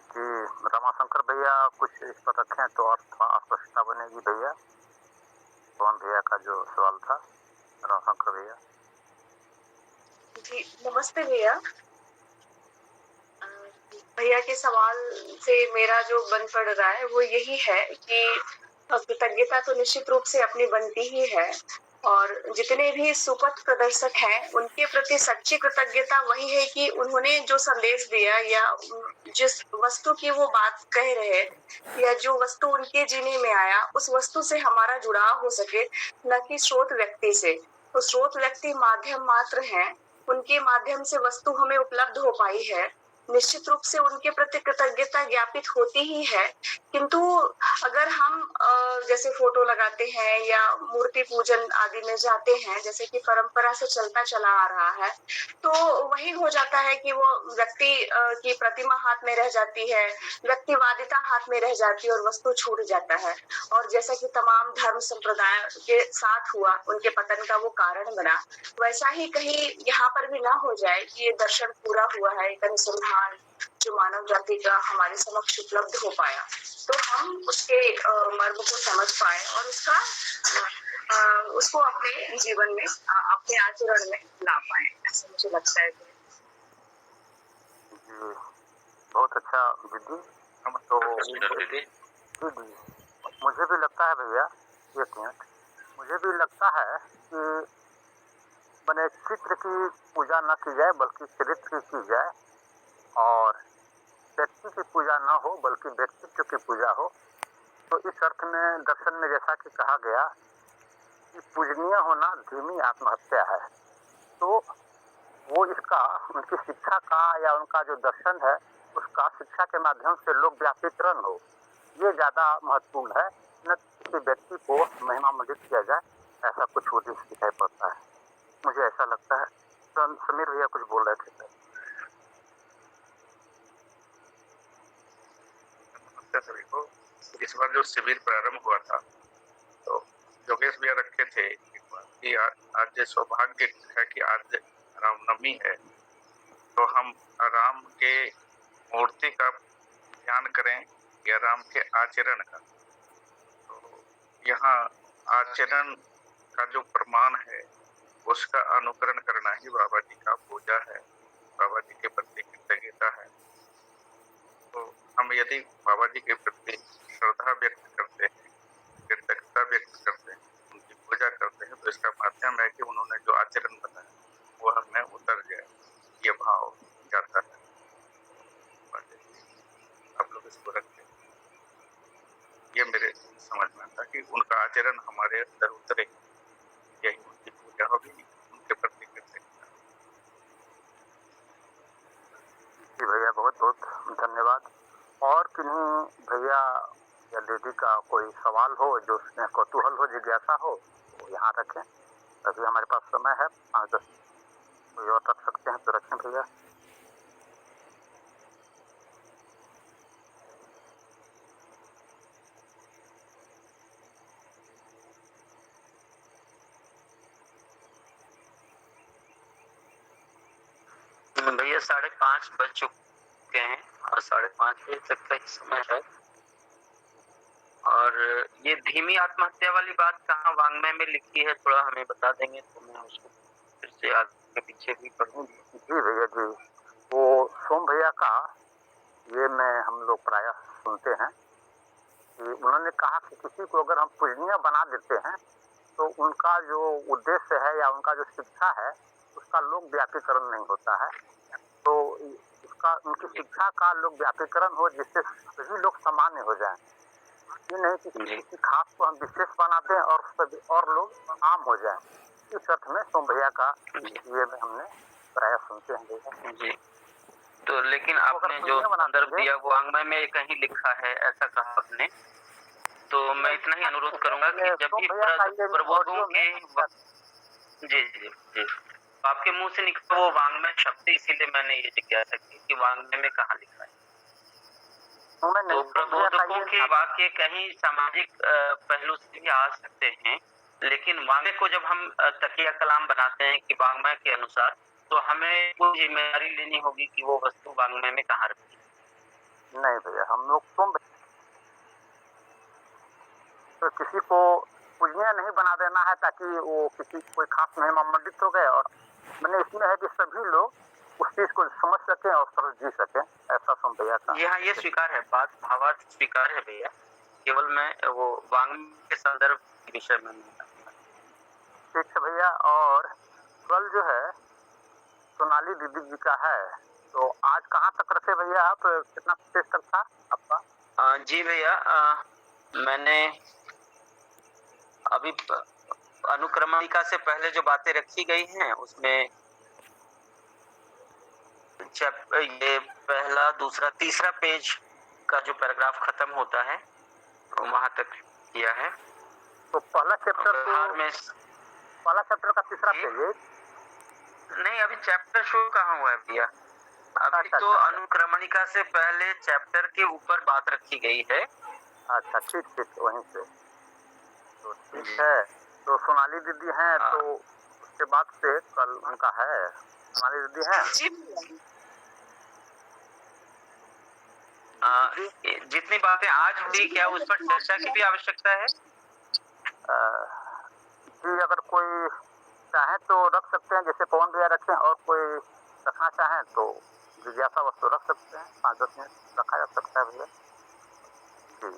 Speaker 1: जी रमाशंकर भैया कुछ इस पर रखें तो और थोड़ा स्पष्टता बनेगी भैया। पवन भैया का जो सवाल था, रमाशंकर भैया।
Speaker 6: जी नमस्ते भैया। भैया के सवाल से मेरा जो बन पड़ रहा है वो यही है कि कृतज्ञता तो निश्चित रूप से अपनी बनती ही है, और जितने भी सुपथ प्रदर्शक हैं उनके प्रति सच्ची कृतज्ञता वही है कि उन्होंने जो संदेश दिया या जिस वस्तु की वो बात कह रहे या जो वस्तु उनके जीने में आया उस वस्तु से हमारा जुड़ाव हो सके, न कि स्रोत व्यक्ति से। तो स्रोत व्यक्ति माध्यम मात्र हैं, उनके माध्यम से वस्तु हमें उपलब्ध हो पाई है, निश्चित रूप से उनके प्रति कृतज्ञता ज्ञापित होती ही है। किंतु अगर हम जैसे फोटो लगाते हैं या मूर्ति पूजन आदि में जाते हैं, जैसे कि परंपरा से चलता चला आ रहा है, तो वही हो जाता है कि वो व्यक्ति की प्रतिमा हाथ में रह जाती है, व्यक्तिवादिता हाथ में रह जाती है और वस्तु छूट जाता है। और जैसा कि तमाम धर्म संप्रदाय के साथ हुआ, उनके पतन का वो कारण बना, वैसा ही कहीं यहाँ पर भी ना हो जाए कि ये दर्शन पूरा हुआ है, एक अनुसंधान जो मानव जाति का हमारे समक्ष उपलब्ध हो पाया, तो हम उसके मर्म को समझ पाए और उसको अपने जीवन में अपने आचरण में ला पाए, ऐसा मुझे लगता है।
Speaker 1: जी बहुत अच्छा दीदी। हम तो
Speaker 5: दीदी
Speaker 1: जी जी मुझे भी लगता है भैया, एक मिनट, मुझे भी लगता है कि मैंने चित्र की पूजा न की जाए बल्कि चरित्र की जाए, और व्यक्ति की पूजा न हो बल्कि व्यक्तित्व की पूजा हो। तो इस अर्थ में दर्शन में जैसा कि कहा गया कि पूजनीय होना धीमी आत्महत्या है, तो वो इसका उनकी शिक्षा का या उनका जो दर्शन है उसका शिक्षा के माध्यम से लोक व्यापीकरण हो, ये ज़्यादा महत्वपूर्ण है, न किसी व्यक्ति को महिमा मंडित किया जाए, ऐसा कुछ उद्देश्य दिखाई पड़ता है, मुझे ऐसा लगता है। तो समीर भैया कुछ बोल रहे थे।
Speaker 4: सभी को इस बार जो शिविर प्रारंभ हुआ था, तो योगेश भैया रखे थे कि आज सौभाग्य है कि आज रामनवमी है, तो हम राम के मूर्ति का ध्यान करें या राम के आचरण का। तो यहाँ आचरण का जो प्रमाण है उसका अनुकरण करना ही बाबा जी का पूजा है, बाबा जी के प्रति कृतज्ञता है। तो हम यदि बाबा जी के प्रति श्रद्धा व्यक्त करते हैं, कृतज्ञता व्यक्त करते हैं, उनकी पूजा करते हैं, तो इसका माध्यम है कि उन्होंने जो आचरण बताया वो हमें उतर जाए, ये भाव जाता है। आप लोग इसको रखते हैं, ये मेरे समझ में आता कि उनका आचरण हमारे अंदर उतरे, यही उनकी पूजा होगी, उनके प्रति कृतज्ञता।
Speaker 1: जी भैया बहुत बहुत धन्यवाद। और किन्हीं भैया या दीदी का कोई सवाल हो, जो उसमें कौतूहल हो, जिज्ञासा हो, तो यहाँ रखें, अभी हमारे पास समय है 5-10, कोई और रख सकते हैं तो रखें भैया।
Speaker 2: भैया 5:30 बज चुके हैं और 5:30 बजे तक का ही समय है। और ये धीमी आत्महत्या वाली बात कहाँ वांग्मय में लिखी है, थोड़ा हमें बता देंगे तो मैं उसको फिर से आगे पीछे भी पढ़ूंगी।
Speaker 1: जी भैया जी, वो सोम भैया का ये मैं हम लोग प्रायः सुनते हैं कि उन्होंने कहा कि किसी को अगर हम पूजनीय बना देते हैं तो उनका जो उद्देश्य है या उनका जो शिक्षा है उसका लोक व्यापीकरण नहीं होता है। तो उसका उनकी शिक्षा का लोक व्यापीकरण हो जिससे सभी लोग सामान्य हो जाएं, ये नहीं कि किसी खास को हम विशेष बना दें और सभी और लोग आम हो जाएं। इस अर्थ में सोम भैया का ये में हमने प्रायः सुनते हैं।
Speaker 2: जी, तो लेकिन आपने जो संदर्भ दिया वो वांग्मय में कहीं लिखा है, ऐसा कहा आपने, तो मैं इतना ही अनुरोध करूंगा कि जब भी प्रबोधों के जी जी जी आपके मुंह से निकला वो वांग्मय शब्द, इसीलिए मैंने ये जिज्ञासा की कि वांग्मय में कहाँ लिखा है। तो प्रबोधकों के वाक्य कहीं सामाजिक पहलू से भी आ सकते हैं, लेकिन वांग्मय को जब हम तकिया कलाम बनाते हैं कि वांग्मय के अनुसार, तो हमें कोई जिम्मेदारी लेनी होगी कि वो वस्तु वांग्मय में कहाँ रखी।
Speaker 1: नहीं भैया, हम लोग तो किसी को पूजनीय नहीं बना देना है ताकि वो किसी कोई खास महिमा मंडित हो गए, और मैंने इसमें है कि सभी लोग उस चीज को समझ सकें और सरल जी सकें, ऐसा सोम भैया का।
Speaker 2: यहाँ ये स्वीकार है, बात भावार्थ स्वीकार है भैया, केवल मैं वो वांग्मय के संदर्भ के विषय में
Speaker 1: ठीक है भैया। और कल जो है सोनाली दीदी जी का है, तो आज कहाँ तक रखे भैया आप, कितना पेज तक था आपका?
Speaker 2: जी भैया, मैंने अभी अनुक्रमणिका से पहले जो बातें रखी गई हैं उसमें ये पहला, दूसरा, तीसरा पेज का जो पैराग्राफ खत्म होता है वहां तक किया है।
Speaker 1: तो पहला चैप्टर
Speaker 2: व्यवहार में
Speaker 1: पहला चैप्टर का तीसरा पेज है?
Speaker 2: नहीं, अभी चैप्टर शुरू कहाँ हुआ है भैया। अभी तो अनुक्रमणिका से पहले चैप्टर के ऊपर बात रखी गई है।
Speaker 1: अच्छा, ठीक ठीक, वहीं से तो ठीक है। तो सोनाली दीदी हैं, तो उसके बाद से कल उनका है। सोनाली दीदी हैं
Speaker 6: जी
Speaker 2: जितनी बातें आज हुई, क्या उस पर चर्चा की भी आवश्यकता है?
Speaker 1: जी, अगर कोई चाहे तो रख सकते हैं, जैसे पवन भैया रखें, और कोई रखना चाहें तो जिज्ञासा वस्तु रख सकते हैं। 5-10 मिनट रखा जा सकता है भैया जी।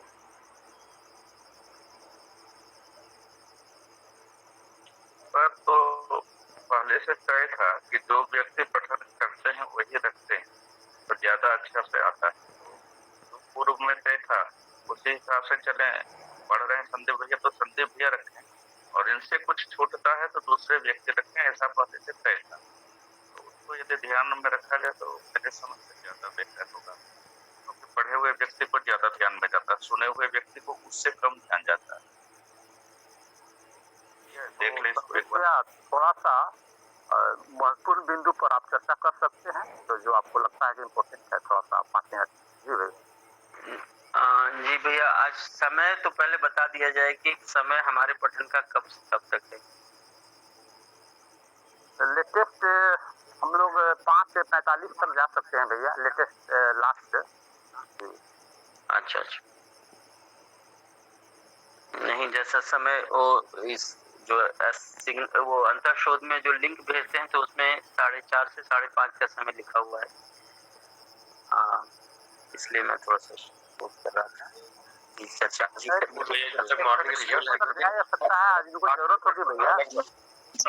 Speaker 4: पर तो पहले से तय था कि जो व्यक्ति पठन करते हैं वही रखते हैं तो ज्यादा अच्छा से आता है। तो पूर्व में तय था, उसी हिसाब से चले। पढ़ रहे हैं संदीप भैया तो संदीप भैया रखें, और इनसे कुछ छूटता है तो दूसरे व्यक्ति रखें, ऐसा पहले से तय था। तो उसको यदि ध्यान में रखा जाए तो मेरे समझ से ज्यादा बेहतर होगा, क्योंकि पढ़े हुए व्यक्ति को ज्यादा ध्यान में जाता है, सुने हुए व्यक्ति को उससे कम ध्यान जाता है। देख ले इसको एक बार।
Speaker 1: थोड़ा सा महत्वपूर्ण बिंदु पर आप चर्चा कर सकते हैं, तो जो आपको लगता है कि इम्पोर्टेंट है, थोड़ा सा 5 मिनट। जी भैया।
Speaker 2: जी भैया, आज समय तो पहले बता दिया जाए कि समय हमारे पठन का कब तक है।
Speaker 1: लेटेस्ट हम लोग 5:45 तक जा सकते हैं भैया, लेटेस्ट लास्ट।
Speaker 2: अच्छा, नहीं, जैसा समय वो इस जो वो अंतर शोध में जो लिंक भेजते हैं तो उसमें 4:30 से 5:30 का समय लिखा हुआ है। इसलिए मैं थोड़ा सा सोच कर रहा था कि चर्चा
Speaker 1: मॉर्निंग जरूरत होगी भैया।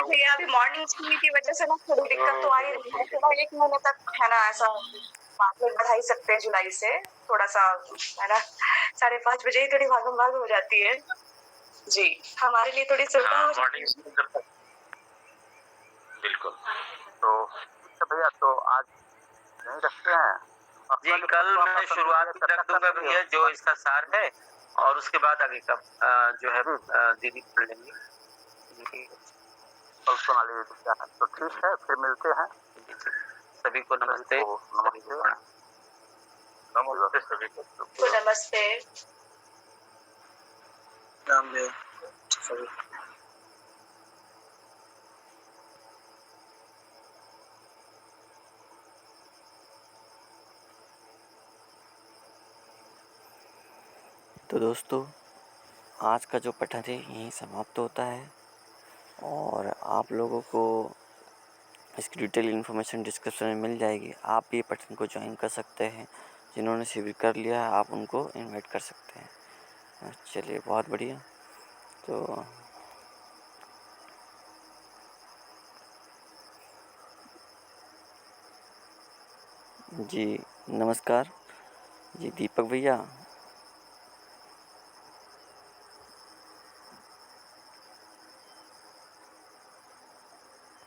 Speaker 6: भैया अभी मॉर्निंग स्कूल की वजह से ना थोड़ी दिक्कत तो आ ही रही है, थोड़ा 1 महीने तक है ना, ऐसा बात में बढ़ा ही सकते हैं जुलाई से, थोड़ा सा है ना। 5:30 बजे ही थोड़ी भागम भाग हो जाती है जी, हमारे लिए थोड़ी सुविधा हो जाती है।
Speaker 5: बिल्कुल।
Speaker 1: तो भैया, तो आज नहीं रखते हैं
Speaker 2: जी, कल मैं शुरुआत रख दूंगा भैया जो इसका सार है, और उसके बाद आगे का जो है दीदी पढ़ लेंगे।
Speaker 1: कल सोनाली दीदी का है, तो ठीक है, फिर मिलते हैं।
Speaker 2: सभी को नमस्ते।
Speaker 1: नमस्ते सभी को।
Speaker 6: नमस्ते।
Speaker 3: तो दोस्तों, आज का जो पठन है यहीं समाप्त होता है, और आप लोगों को इसकी डिटेल इन्फॉर्मेशन डिस्क्रिप्शन में मिल जाएगी। आप ये पठन को ज्वाइन कर सकते हैं। जिन्होंने शिविर कर लिया है आप उनको इनवाइट कर सकते हैं। चलिए, बहुत बढ़िया। तो जी नमस्कार जी, दीपक भैया।